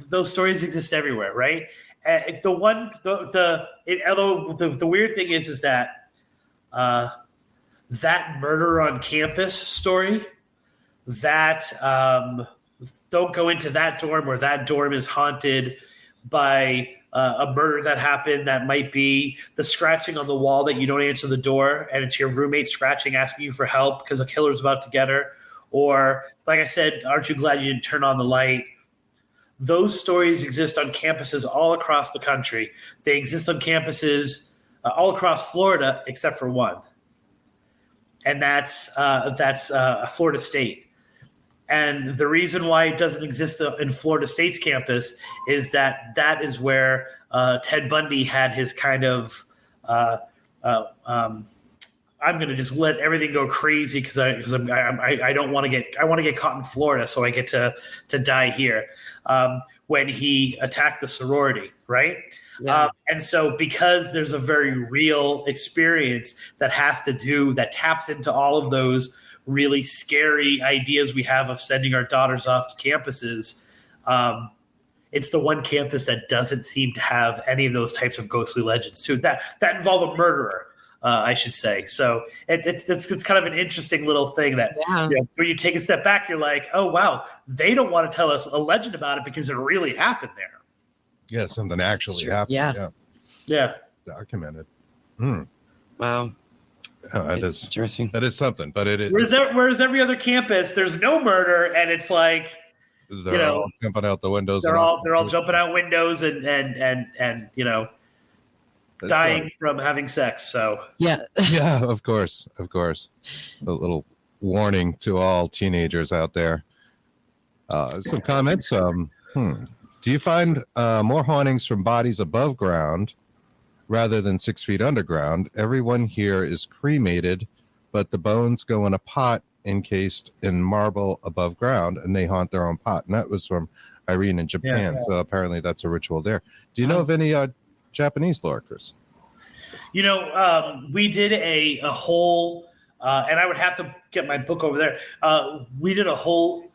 those stories exist everywhere, right? And the weird thing is that that murder on campus story, that don't go into that dorm, or that dorm is haunted by a murder that happened, that might be the scratching on the wall that you don't answer the door and it's your roommate scratching, asking you for help because a killer's about to get her. Or, like I said, aren't you glad you didn't turn on the light? Those stories exist on campuses all across the country. They exist on campuses all across Florida, except for one. And that's Florida State. And the reason why it doesn't exist in Florida State's campus is that is where Ted Bundy had his kind of I'm going to just let everything go crazy because I don't want to get caught in Florida, so I get to die here. When he attacked the sorority, right? Yeah. And so because there's a very real experience that taps into all of those really scary ideas we have of sending our daughters off to campuses. It's the one campus that doesn't seem to have any of those types of ghostly legends too. That involve a murderer, I should say. So it's kind of an interesting little thing that you know, when you take a step back, you're like, oh wow, they don't want to tell us a legend about it because it really happened there. Yeah, something actually happened. Yeah. Documented. Wow. Oh, that is interesting. That is something, but it is. Whereas every other campus, there's no murder, and it's like they're all jumping out the windows. They're all jumping out windows and you know, dying from having sex. So yeah, of course. A little warning to all teenagers out there. Some comments. Do you find more hauntings from bodies above ground rather than 6 feet underground? Everyone here is cremated, but the bones go in a pot encased in marble above ground, and they haunt their own pot. And that was from Irene in Japan. Yeah. So apparently that's a ritual there. Do you know of any Japanese lore, Chris? You know, we did a whole, and I would have to get my book over there. We did a whole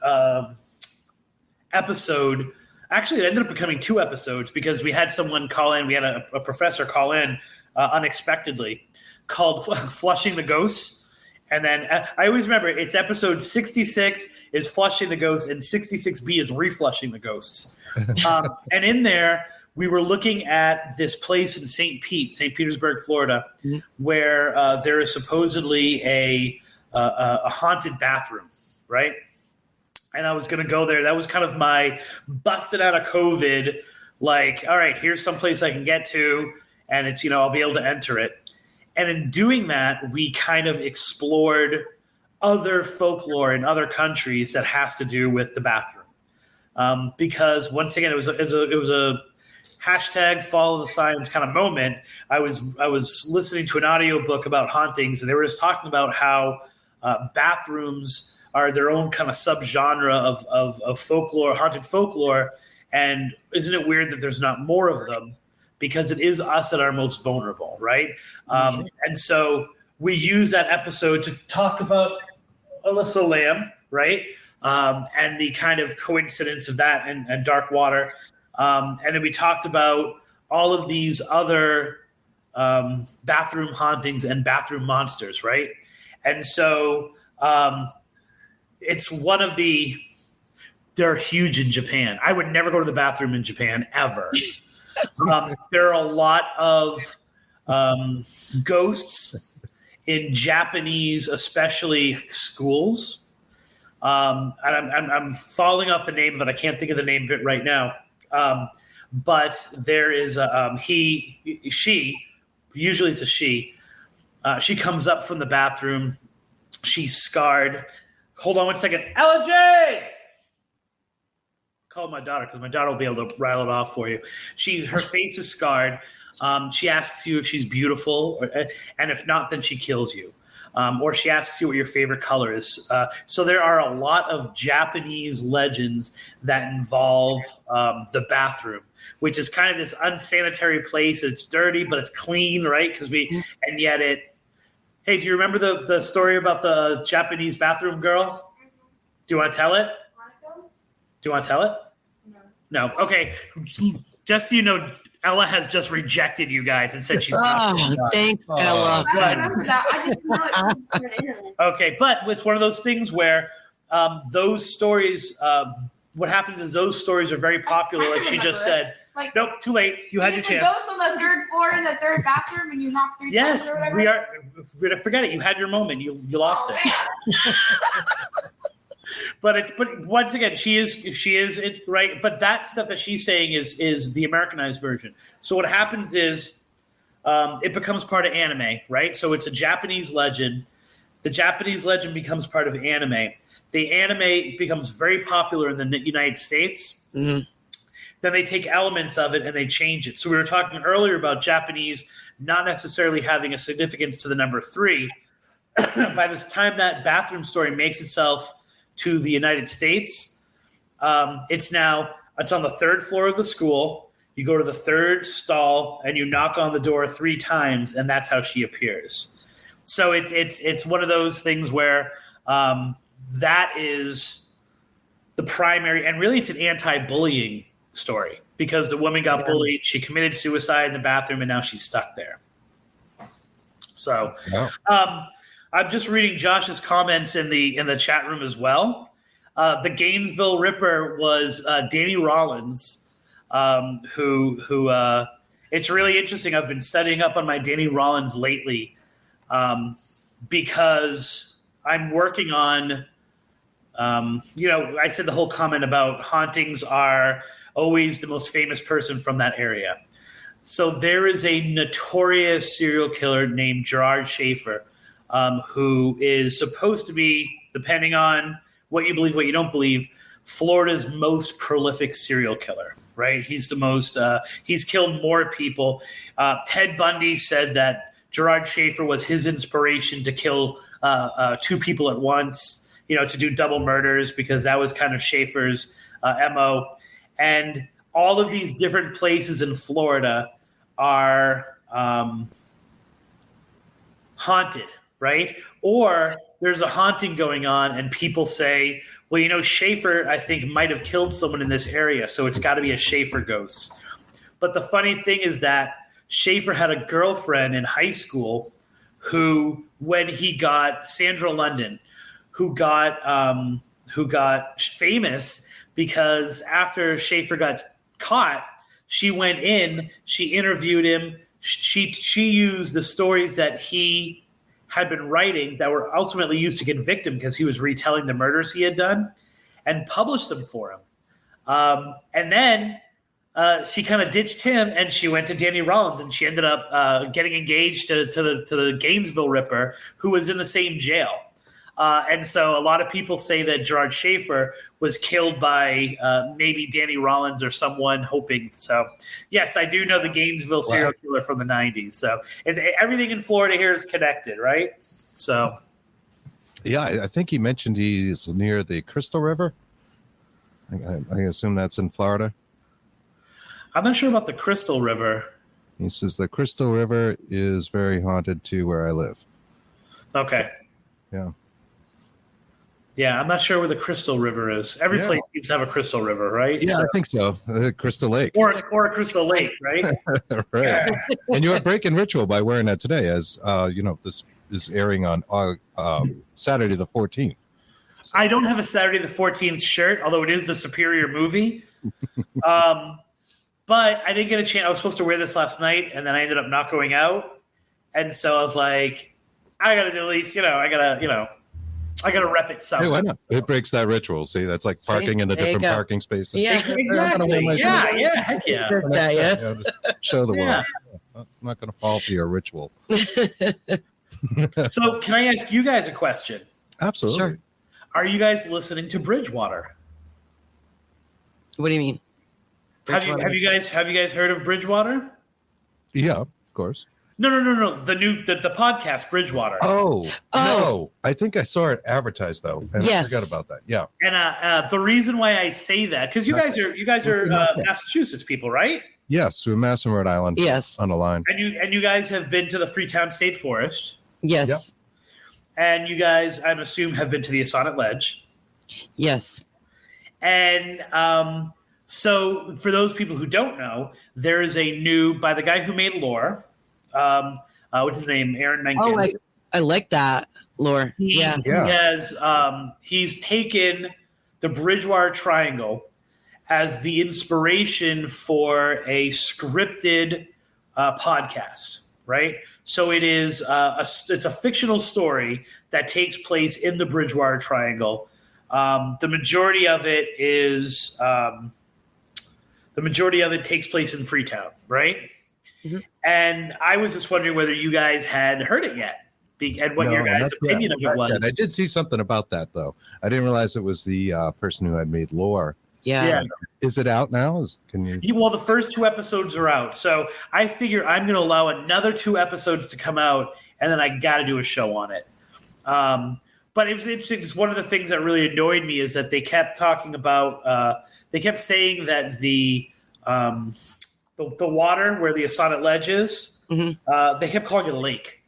episode. Actually, it ended up becoming 2 episodes because we had someone call in. We had a professor call in unexpectedly called Flushing the Ghosts. And then I always remember it's episode 66 is flushing the ghosts and 66B is reflushing the ghosts. And in there, we were looking at this place in St. Petersburg, Florida, where there is supposedly a haunted bathroom, right? And I was going to go there. That was kind of my busted out of COVID, like, all right, here's some place I can get to, and it's, I'll be able to enter it. And in doing that, we kind of explored other folklore in other countries that has to do with the bathroom. Because once again, it was a hashtag follow the signs kind of moment. I was listening to an audiobook about hauntings, and they were just talking about how bathrooms are their own kind of subgenre of folklore, haunted folklore. And isn't it weird that there's not more of them? Because it is us at our most vulnerable, right? And so we use that episode to talk about Alyssa Lamb, right? And the kind of coincidence of that and Dark Water. And then we talked about all of these other bathroom hauntings and bathroom monsters, right? And so it's one of they're huge in Japan. I would never go to the bathroom in Japan ever. There are a lot of ghosts in Japanese, especially schools. And I'm falling off the name of it. I can't think of the name of it right now. But there is she, usually it's a she. She comes up from the bathroom. She's scarred. Hold on one second. Ella J! Call my daughter because my daughter will be able to rattle it off for you. Her face is scarred. She asks you if she's beautiful, and if not, then she kills you. Or she asks you what your favorite color is. So there are a lot of Japanese legends that involve the bathroom, which is kind of this unsanitary place. It's dirty, but it's clean, right? And yet Hey, do you remember the story about the Japanese bathroom girl? Do you want to tell it? Do you want to tell it? No. Okay. Just so you know, Ella has just rejected you guys and said she's not. Thanks, Ella. I remember that. I didn't know it was for the internet. Okay, but it's one of those things where those stories, what happens is those stories are very popular. Like she just said, nope, too late. You had your chance. Ghost on the third floor in the third bathroom and you knocked 3 times Yes, or whatever? we're going to forget it. You had your moment. You lost it. But once again, she is right. But that stuff that she's saying is the Americanized version. So what happens is it becomes part of anime, right? So it's a Japanese legend. The Japanese legend becomes part of anime. The anime becomes very popular in the United States. Mm-hmm. Then they take elements of it and they change it. So we were talking earlier about Japanese not necessarily having a significance to the number 3. By this time that bathroom story makes itself to the United States, it's on the 3rd floor of the school. You go to the 3rd stall and you knock on the door 3 times, and that's how she appears. So it's one of those things where that is the primary, and really it's an anti-bullying story because the woman got bullied, she committed suicide in the bathroom, and now she's stuck there. So, I'm just reading Josh's comments in the chat room as well. The Gainesville Ripper was Danny Rollins, who it's really interesting. I've been studying up on my Danny Rollins lately because I'm working on, I said the whole comment about hauntings are always the most famous person from that area. So there is a notorious serial killer named Gerard Schaefer, who is supposed to be, depending on what you believe, what you don't believe, Florida's most prolific serial killer, right? He's the most, he's killed more people. Ted Bundy said that Gerard Schaefer was his inspiration to kill 2 people at once, to do double murders, because that was kind of Schaefer's MO. And all of these different places in Florida are haunted, right? Or there's a haunting going on and people say, well, Schaefer, I think, might have killed someone in this area, so it's got to be a Schaefer ghost. But the funny thing is that Schaefer had a girlfriend in high school who, when he got Sandra London, who got famous because after Schaefer got caught, she went in, she interviewed him, she used the stories that he had been writing that were ultimately used to convict him because he was retelling the murders he had done, and published them for him. And then she kind of ditched him and she went to Danny Rollins, and she ended up getting engaged to the Gainesville Ripper, who was in the same jail. And so a lot of people say that Gerard Schaefer was killed by maybe Danny Rollins or someone hoping. So, yes, I do know the Gainesville serial killer from the 90s. So everything in Florida here is connected, right? So, Yeah, I think he mentioned he's near the Crystal River. I assume that's in Florida. I'm not sure about the Crystal River. He says the Crystal River is very haunted to where I live. Okay. Yeah. Yeah, I'm not sure where the Crystal River is. Every place seems to have a Crystal River, right? Yeah, I think so. Crystal Lake. Or a Crystal Lake, right? Right. And you are breaking ritual by wearing that today, as this is airing on Saturday the 14th. I don't have a Saturday the 14th shirt, although it is the Superior movie. But I didn't get a chance. I was supposed to wear this last night, and then I ended up not going out. And so I was like, I got to at least, I got to rep it somehow. Hey, why not? It breaks that ritual. See, that's like parking in a different parking spaces. Yeah, exactly. Yeah, heck yeah. Just show the world. I'm not going to fall for your ritual. So can I ask you guys a question? Absolutely. Sure. Are you guys listening to Bridgewater? What do you mean? Have you guys heard of Bridgewater? Yeah, of course. No. The podcast Bridgewater. Oh no! I think I saw it advertised though, and I forgot about that. Yeah. And the reason why I say that, because you guys are Massachusetts people, right? Yes, we're Mass and Rhode Island. Yes. On the line. And you guys have been to the Freetown State Forest. Yes. Yep. And you guys, I'm assuming, have been to the Assonet Ledge. Yes. And so for those people who don't know, there is a new, by the guy who made Lore, what's his name? Aaron Menken. Oh, I like that, Lore. He has, he's taken the Bridgewater Triangle as the inspiration for a scripted podcast, right? So it is it's a fictional story that takes place in the Bridgewater Triangle. The majority of it takes place in Freetown, right? Mm-hmm. And I was just wondering whether you guys had heard it yet, and what your guys' opinion of it was. I did see something about that though. I didn't realize it was the person who had made Lore. Yeah. Is it out now? Can you? Well, the first 2 episodes are out, so I figure I'm going to allow another 2 episodes to come out, and then I got to do a show on it. But it was interesting because one of the things that really annoyed me is that they kept talking about. They kept saying that the water where the Assonet Ledge is, they kept calling it a lake.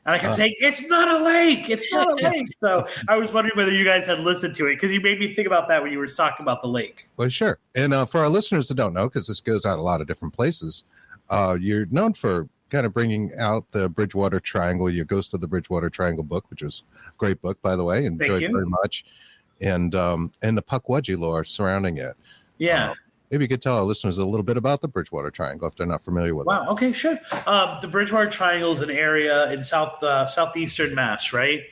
And I kept saying, it's not a lake. It's not a lake. So I was wondering whether you guys had listened to it, because you made me think about that when you were talking about the lake. Well, sure. And for our listeners that don't know, because this goes out a lot of different places, you're known for kind of bringing out the Bridgewater Triangle, your Ghost of the Bridgewater Triangle book, which was a great book, by the way. Enjoyed it very much. And the Puckwudgie lore surrounding it. Yeah. Maybe you could tell our listeners a little bit about the Bridgewater Triangle if they're not familiar with it. Wow. Okay, sure. The Bridgewater Triangle is an area in southeastern Mass, right?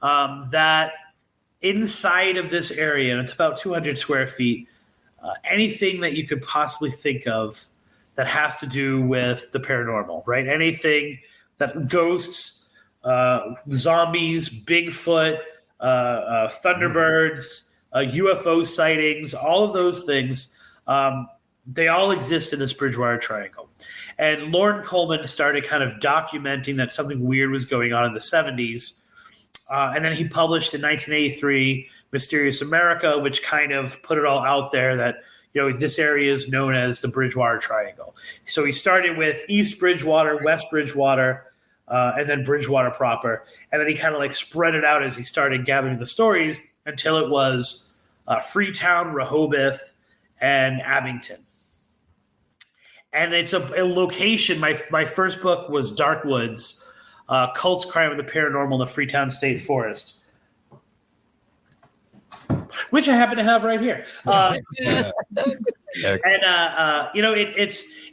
That inside of this area, and it's about 200 square feet, anything that you could possibly think of that has to do with the paranormal, right? Anything that ghosts, zombies, Bigfoot, Thunderbirds, UFO sightings, all of those things. They all exist in this Bridgewater Triangle. And Lauren Coleman started kind of documenting that something weird was going on in the 70s. And then he published in 1983 Mysterious America, which kind of put it all out there that, this area is known as the Bridgewater Triangle. So he started with East Bridgewater, West Bridgewater, and then Bridgewater proper. And then he kind of like spread it out as he started gathering the stories until it was Freetown, Rehoboth, and Abington. And it's a location. My first book was Dark Woods. Cults, Crime, and the Paranormal in the Freetown State Forest, which I happen to have right here. And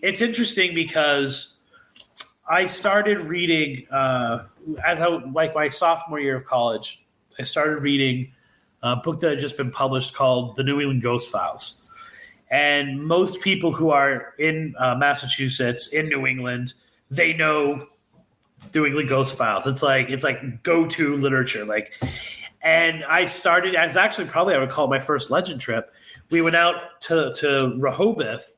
it's interesting because I started reading my sophomore year of college. I started reading a book that had just been published called The New England Ghost Files. And most people who are in Massachusetts, in New England, they know New England Ghost Files. It's like go-to literature. And I started as actually probably I would call it my first legend trip. We went out to Rehoboth,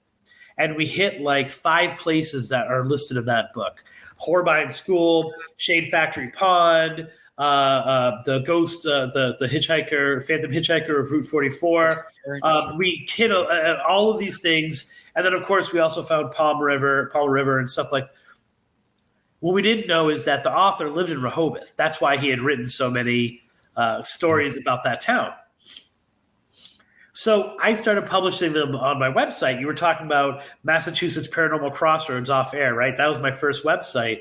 and we hit like 5 places that are listed in that book: Horbine School, Shade Factory Pond, the ghost, the hitchhiker, Phantom Hitchhiker of Route 44. We hit all of these things, and then of course we also found Palm River, and stuff like. What we didn't know is that the author lived in Rehoboth. That's why he had written so many stories about that town. So I started publishing them on my website. You were talking about Massachusetts Paranormal Crossroads off air, right? That was my first website,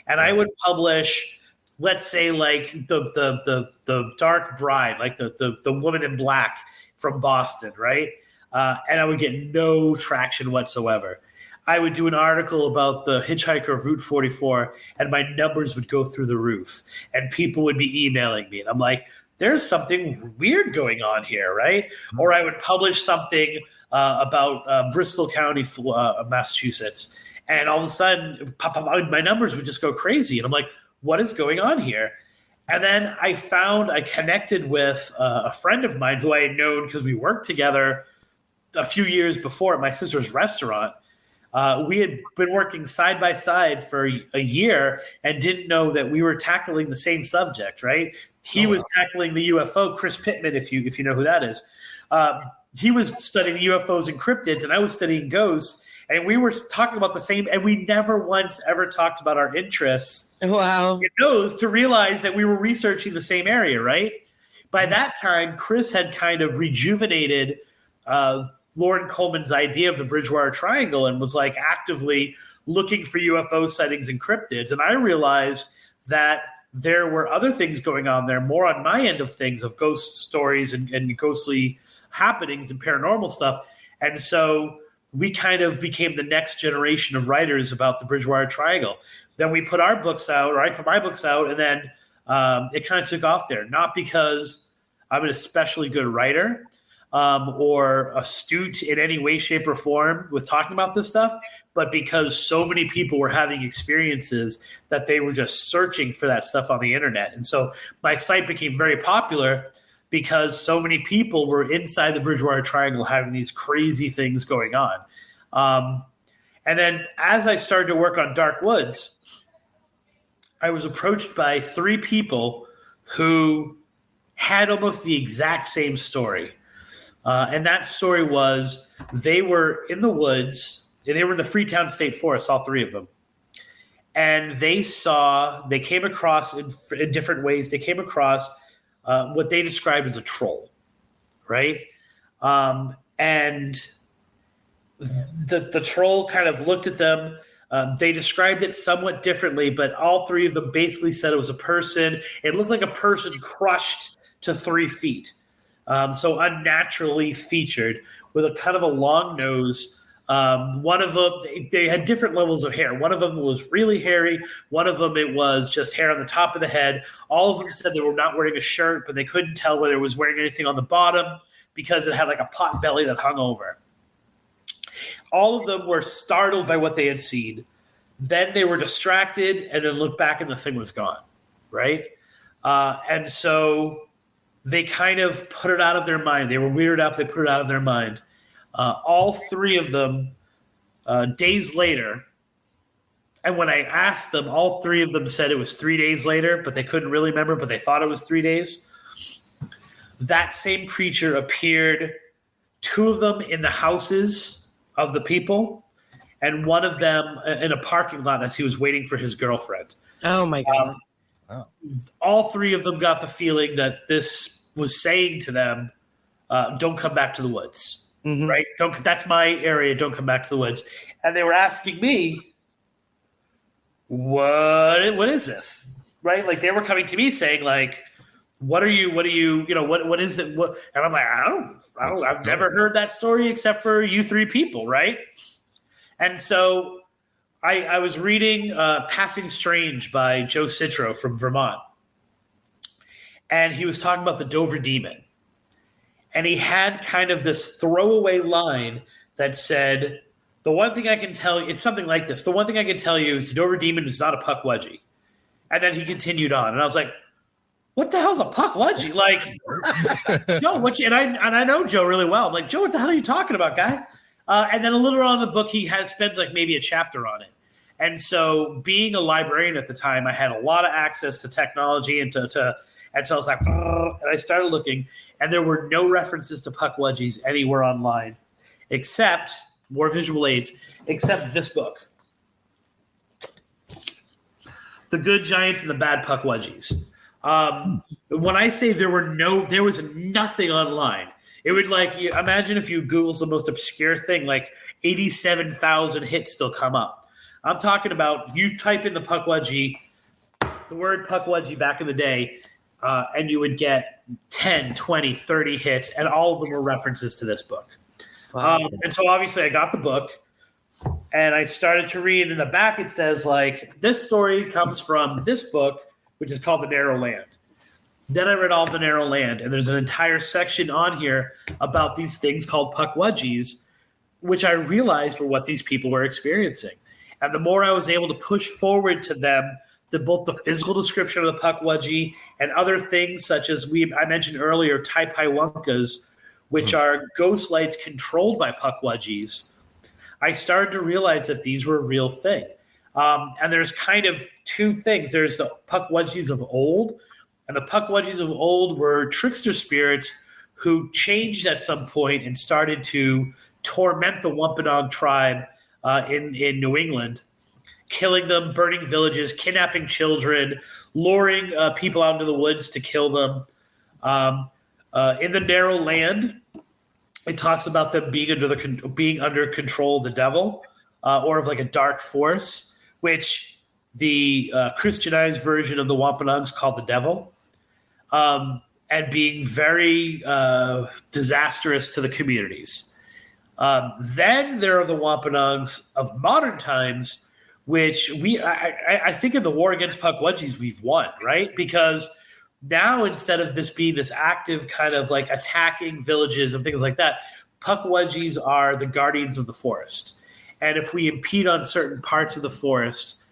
and I would publish, let's say, like the Dark Bride, like the woman in black from Boston, right? And I would get no traction whatsoever. I would do an article about the hitchhiker of Route 44, and my numbers would go through the roof, and people would be emailing me. And I'm like, there's something weird going on here, right? Or I would publish something about Bristol County, Massachusetts, and all of a sudden, my numbers would just go crazy. And I'm like, what is going on here? And then I connected with a friend of mine who I had known because we worked together a few years before at my sister's restaurant. We had been working side by side for a year and didn't know that we were tackling the same subject, right? He was tackling the UFO, Chris Pittman, if you know who that is. He was studying UFOs and cryptids, and I was studying ghosts, and we were talking about the same, and we never once ever talked about our interests. Wow. In those to realize that we were researching the same area, right? By that time, Chris had kind of rejuvenated Lauren Coleman's idea of the Bridgewater Triangle and was like actively looking for UFO sightings and cryptids. And I realized that there were other things going on there, more on my end of things, of ghost stories and ghostly happenings and paranormal stuff. And so we kind of became the next generation of writers about the Bridgewater Triangle. Then we put our books out, or I put my books out, and then it kind of took off there. Not because I'm an especially good writer, or astute in any way, shape, or form with talking about this stuff, but because so many people were having experiences that they were just searching for that stuff on the internet. And so my site became very popular because so many people were inside the Bridgewater Triangle having these crazy things going on. And then as I started to work on Dark Woods, I was approached by 3 people who had almost the exact same story. And that story was they were in the woods, and they were in the Freetown State Forest, all 3 of them. And they came across in different ways, they came across what they described as a troll, right? And the troll kind of looked at them. They described it somewhat differently, but all 3 of them basically said it was a person. It looked like a person crushed to 3 feet. So unnaturally featured with a kind of a long nose. One of them, they had different levels of hair. One of them was really hairy. One of them, it was just hair on the top of the head. All of them said they were not wearing a shirt, but they couldn't tell whether it was wearing anything on the bottom because it had like a pot belly that hung over. All of them were startled by what they had seen. Then they were distracted and then looked back and the thing was gone, right? And so they kind of put it out of their mind. They were weirded out. They put it out of their mind. All 3 of them, days later, and when I asked them, all 3 of them said it was 3 days later, but they couldn't really remember, but they thought it was 3 days. That same creature appeared, 2 of them in the houses of the people, and one of them in a parking lot as he was waiting for his girlfriend. Oh, my God. All 3 of them got the feeling that this was saying to them, don't come back to the woods, right? That's my area. Don't come back to the woods. And they were asking me, what is this? Right? Like they were coming to me saying like, what is it? What? And I'm like, I've never heard that story except for you three people. Right. And so I was reading Passing Strange by Joe Citro from Vermont. And he was talking about the Dover Demon. And he had kind of this throwaway line that said, the one thing I can tell you, it's something like this. The one thing I can tell you is the Dover Demon is not a Puckwudgie. And then he continued on. And I was like, what the hell's a Puckwudgie? Like, Joe, and I know Joe really well. I'm like, Joe, what the hell are you talking about, guy? And then a little on in the book, he spends like maybe a chapter on it. And so being a librarian at the time, I had a lot of access to technology and and so I was like, and I started looking, and there were no references to Puckwudgies anywhere online, except more visual aids, except this book, The Good Giants and the Bad Puckwudgies. When I say there was nothing online. It would imagine if you Google the most obscure thing, like 87,000 hits still come up. I'm talking about you type in the Puckwudgie, the word Puckwudgie back in the day, and you would get 10, 20, 30 hits, and all of them were references to this book. Wow. And so obviously I got the book, and I started to read. In the back it says, like, this story comes from this book, which is called The Narrow Land. Then I read all The Narrow Land, and there's an entire section on here about these things called Puckwudgies, which I realized were what these people were experiencing. And the more I was able to push forward to them, both the physical description of the Puckwudgie and other things such as I mentioned earlier, Taipaiwunkas, which are ghost lights controlled by Puckwudgies, I started to realize that these were a real thing. And there's kind of two things. There's the Puckwudgies of old, and the Puckwudgies of old were trickster spirits who changed at some point and started to torment the Wampanoag tribe in New England, killing them, burning villages, kidnapping children, luring people out into the woods to kill them. In The Narrow Land, it talks about them being under control of the devil, or of like a dark force, which the Christianized version of the Wampanoags called the devil, and being very disastrous to the communities. Then there are the Wampanoags of modern times, which I think in the war against Puckwudgies we've won, right? Because now instead of this being this active kind of like attacking villages and things like that, Puckwudgies are the guardians of the forest. And if we impede on certain parts of the forest,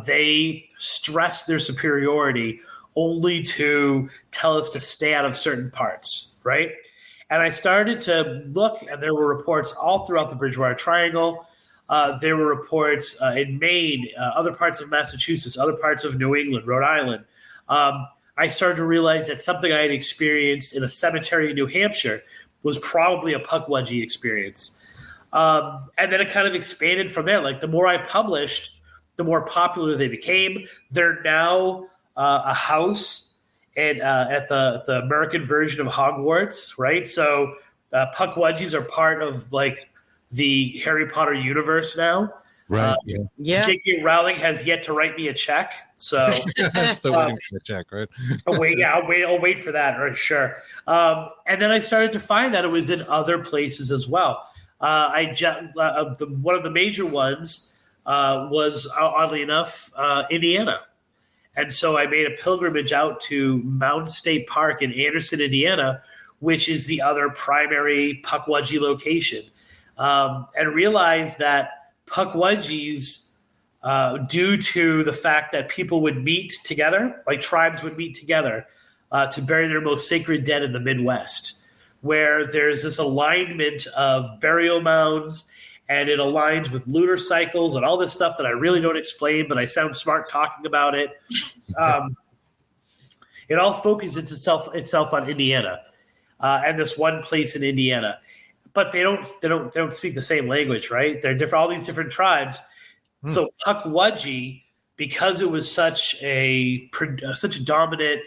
they stress their superiority only to tell us to stay out of certain parts, right? And I started to look, and there were reports all throughout the Bridgewater Triangle. There were reports in Maine, other parts of Massachusetts, other parts of New England, Rhode Island. I started to realize that something I had experienced in a cemetery in New Hampshire was probably a Puckwudgie experience. And then it kind of expanded from there. Like the more I published, the more popular they became. They're now a house at the American version of Hogwarts, right? So Puckwudgies are part of like the Harry Potter universe now. Right. Yeah. J.K. Rowling has yet to write me a check, so Still waiting for the check, right? I'll wait for that, right? Sure. And then I started to find that it was in other places as well. One of the major ones was, oddly enough, Indiana. And so I made a pilgrimage out to Mountain State Park in Anderson, Indiana, which is the other primary Puckwudgie location, and realized that Puckwudgies, due to the fact that people would meet together, like tribes would meet together to bury their most sacred dead in the Midwest, where there's this alignment of burial mounds, and it aligns with lunar cycles and all this stuff that I really don't explain, but I sound smart talking about it. It all focuses itself on Indiana and this one place in Indiana. But they don't speak the same language, right? They're different. All these different tribes. So Puckwudgie, because it was such a dominant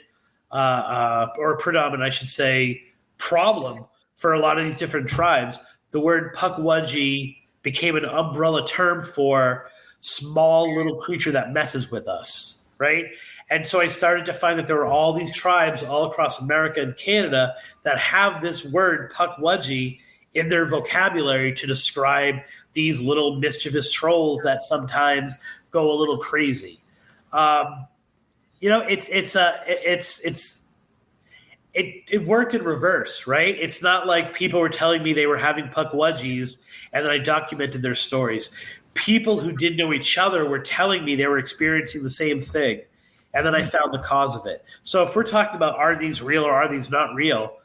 or predominant, I should say, problem for a lot of these different tribes, the word Puckwudgie became an umbrella term for small little creature that messes with us, right? And so I started to find that there were all these tribes all across America and Canada that have this word Puckwudgie in their vocabulary to describe these little mischievous trolls that sometimes go a little crazy. It worked in reverse, right? It's not like people were telling me they were having Puckwudgies and then I documented their stories. People who didn't know each other were telling me they were experiencing the same thing. And then I found the cause of it. So if we're talking about are these real or are these not real,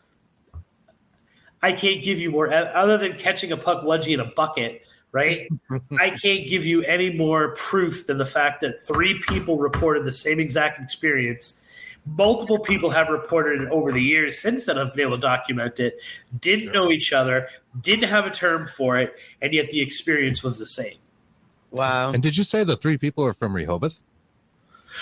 I can't give you more, other than catching a Puckwudgie in a bucket, right? I can't give you any more proof than the fact that 3 people reported the same exact experience. Multiple people have reported it over the years since then. I've been able to document it, didn't know each other, didn't have a term for it, and yet the experience was the same. Wow. And did you say the 3 people are from Rehoboth?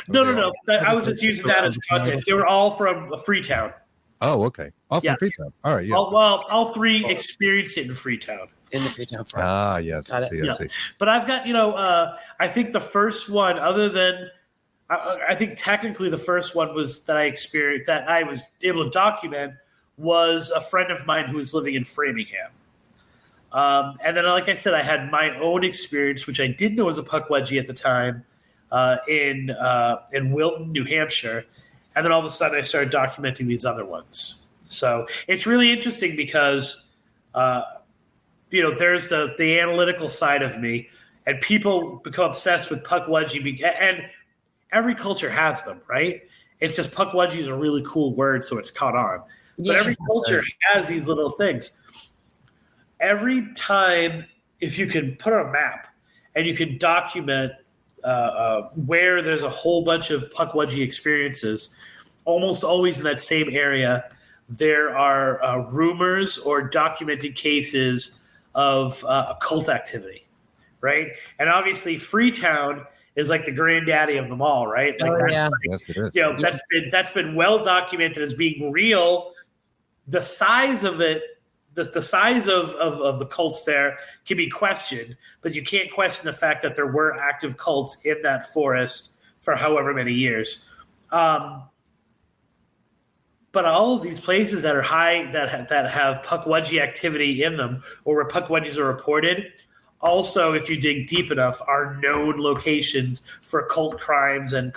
No. I was just using that as context. They were all from Freetown. Oh, okay. All from Freetown. All right. Yeah. All 3 experienced it in Freetown. In the Freetown Park. Ah, yes. I see. But I've got, I think the first one, other than, I think technically the first one was that I experienced, that I was able to document, was a friend of mine who was living in Framingham. And then, like I said, I had my own experience, which I didn't know was a Puckwudgie at the time, in Wilton, New Hampshire. And then all of a sudden I started documenting these other ones. So it's really interesting because, there's the analytical side of me, and people become obsessed with Puckwudgie, and every culture has them, right? It's just Puckwudgie is a really cool word, so it's caught on. But every culture has these little things. Every time, if you can put on a map and you can document where there's a whole bunch of Puckwudgie experiences, almost always in that same area, there are rumors or documented cases of occult activity, right? And obviously Freetown is like the granddaddy of them all, right? Like Yes, it is. That's been well documented as being real. The size of it, the size of the cults there can be questioned, but you can't question the fact that there were active cults in that forest for however many years. But all of these places that are high, that have Puckwudgie activity in them, or where Puckwudgies are reported, also, if you dig deep enough, are known locations for cult crimes and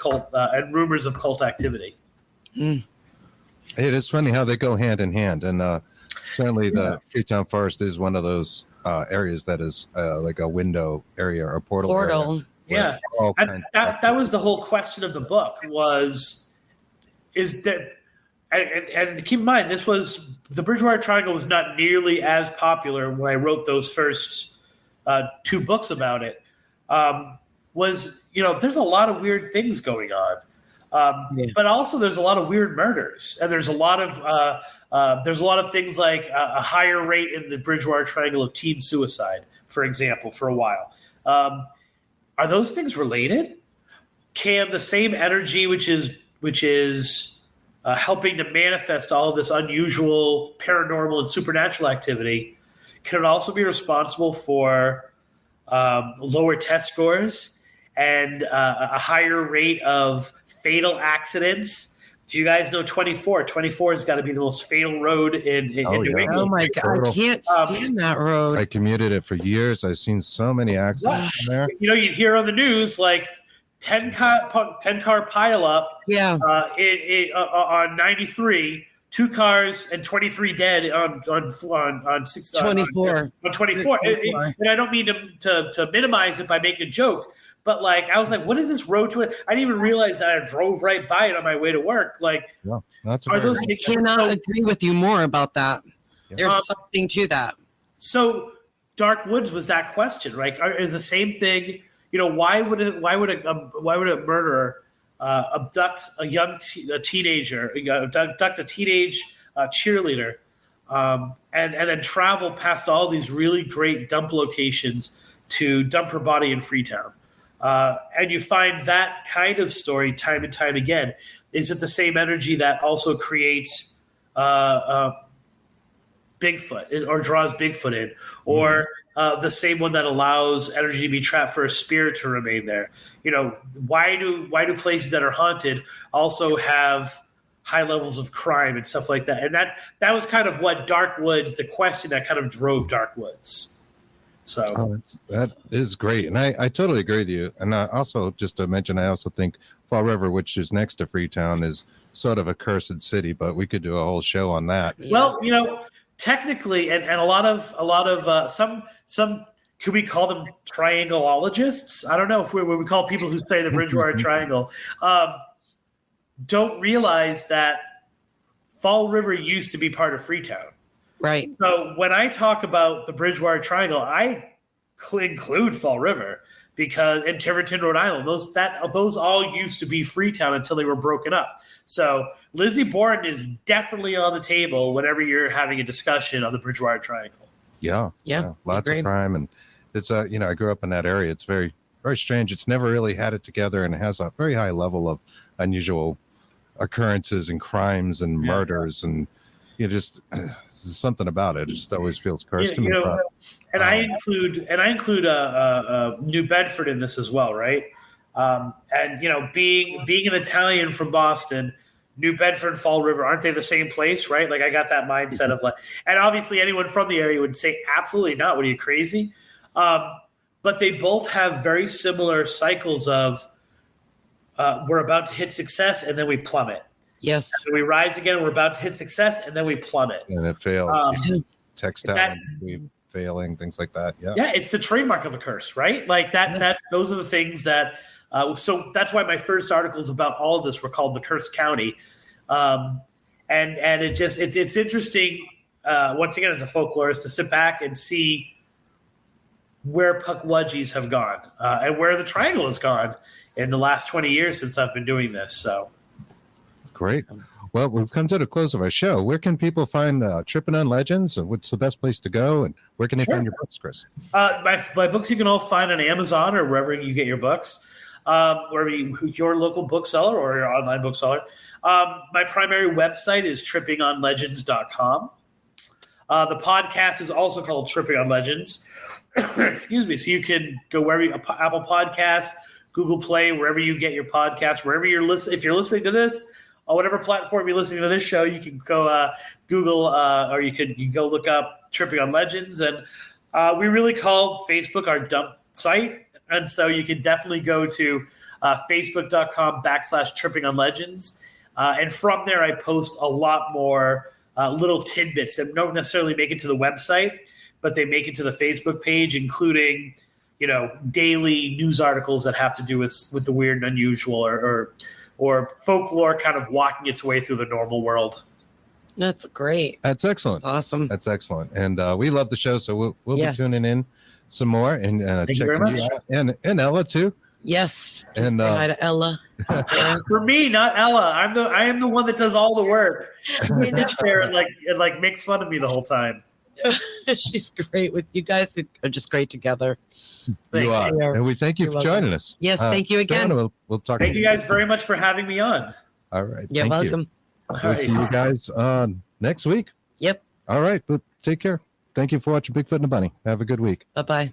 rumors of cult activity. It is funny how they go hand in hand, and certainly the Freetown Forest is one of those areas that is like a window area or portal. Area, yeah, that was the whole question of the book. And keep in mind, the Bridgewater Triangle was not nearly as popular when I wrote those first 2 books about it. There's a lot of weird things going on, but also there's a lot of weird murders, and there's a lot of things like a higher rate in the Bridgewater Triangle of teen suicide, for example, for a while. Are those things related? Can the same energy, which is helping to manifest all of this unusual paranormal and supernatural activity, can it also be responsible for lower test scores and a higher rate of fatal accidents? If you guys know 24 has got to be the most fatal road in New England. Oh my God, I can't stand that road. I commuted it for years. I've seen so many accidents in there. You hear on the news like 10 car pileup. Yeah. On 93, 2 cars and 23 dead on 24. On 24. And I don't mean to minimize it by making a joke, but I was like, what is this road to it? I didn't even realize that I drove right by it on my way to work. I cannot agree with you more about that. Yeah. There's something to that. So Dark Woods was that question, right? Is the same thing? Why would a murderer abduct a teenager, abduct a teenage cheerleader, and then travel past all these really great dump locations to dump her body in Freetown? And you find that kind of story time and time again. Is it the same energy that also creates Bigfoot or draws Bigfoot in? Or the same one that allows energy to be trapped for a spirit to remain there. Why do places that are haunted also have high levels of crime and stuff like that? And that was kind of what Dark Woods, the question that kind of drove Dark Woods. So that is great, and I totally agree with you. And also, just to mention, I also think Fall River, which is next to Freetown, is sort of a cursed city, but we could do a whole show on that. Well, technically, and a lot of some could we call them triangleologists? I don't know if we call people who say the Bridgewater Triangle don't realize that Fall River used to be part of Freetown. Right. So when I talk about the Bridgewater Triangle, I include Fall River and Tiverton, Rhode Island. Those all used to be Freetown until they were broken up. So Lizzie Borden is definitely on the table whenever you're having a discussion on the Bridgewater Triangle. Yeah. Lots of crime, and it's I grew up in that area. It's very, very strange. It's never really had it together, and it has a very high level of unusual occurrences and crimes and murders, and just there's something about it. It just always feels cursed to me. And I include New Bedford in this as well, right? And being an Italian from Boston, New Bedford and Fall River, aren't they the same place, right? Like I got that mindset of and obviously anyone from the area would say absolutely not. What are you, crazy? But they both have very similar cycles of we're about to hit success and then we plummet. Yes. So we rise again. We're about to hit success, and then we plummet. And it fails. Textile failing, things like that. Yeah. Yeah, it's the trademark of a curse, right? Like that. Those are the things that. So that's why my first articles about all of this were called "The Cursed County," and it's interesting. Once again, as a folklorist, to sit back and see where Puckwudgies have gone and where the Triangle has gone in the last 20 years since I've been doing this. So. Great. Well, we've come to the close of our show. Where can people find Tripping on Legends, and what's the best place to go, and where can they find your books, Chris? My books you can all find on Amazon or wherever you get your books, wherever your local bookseller or your online bookseller. My primary website is trippingonlegends.com. The podcast is also called Tripping on Legends. Excuse me. So you can go wherever Apple Podcasts, Google Play, wherever you get your podcast, wherever you're listening. If you're listening to this, on whatever platform you're listening to this show, you can go Google or you can go look up Tripping on Legends. And we really call Facebook our dump site. And so you can definitely go to facebook.com/Tripping on Legends. And from there, I post a lot more little tidbits that don't necessarily make it to the website, but they make it to the Facebook page, including, daily news articles that have to do with the weird and unusual or folklore kind of walking its way through the normal world. That's great. That's excellent. That's awesome. That's excellent. And we love the show, so we'll be tuning in some more and Thank you very much. out. And Ella too. Yes. And say hi to Ella. For me, not Ella. I am the one that does all the work. She sits there and makes fun of me the whole time. She's great with you guys. Are just great together. You are. And we thank you for joining us. Yes, thank you again. We'll talk. Thank you guys very much for having me on. All right. You're welcome. We'll see you guys next week. Yep. All right. But take care. Thank you for watching Bigfoot and the Bunny. Have a good week. Bye-bye.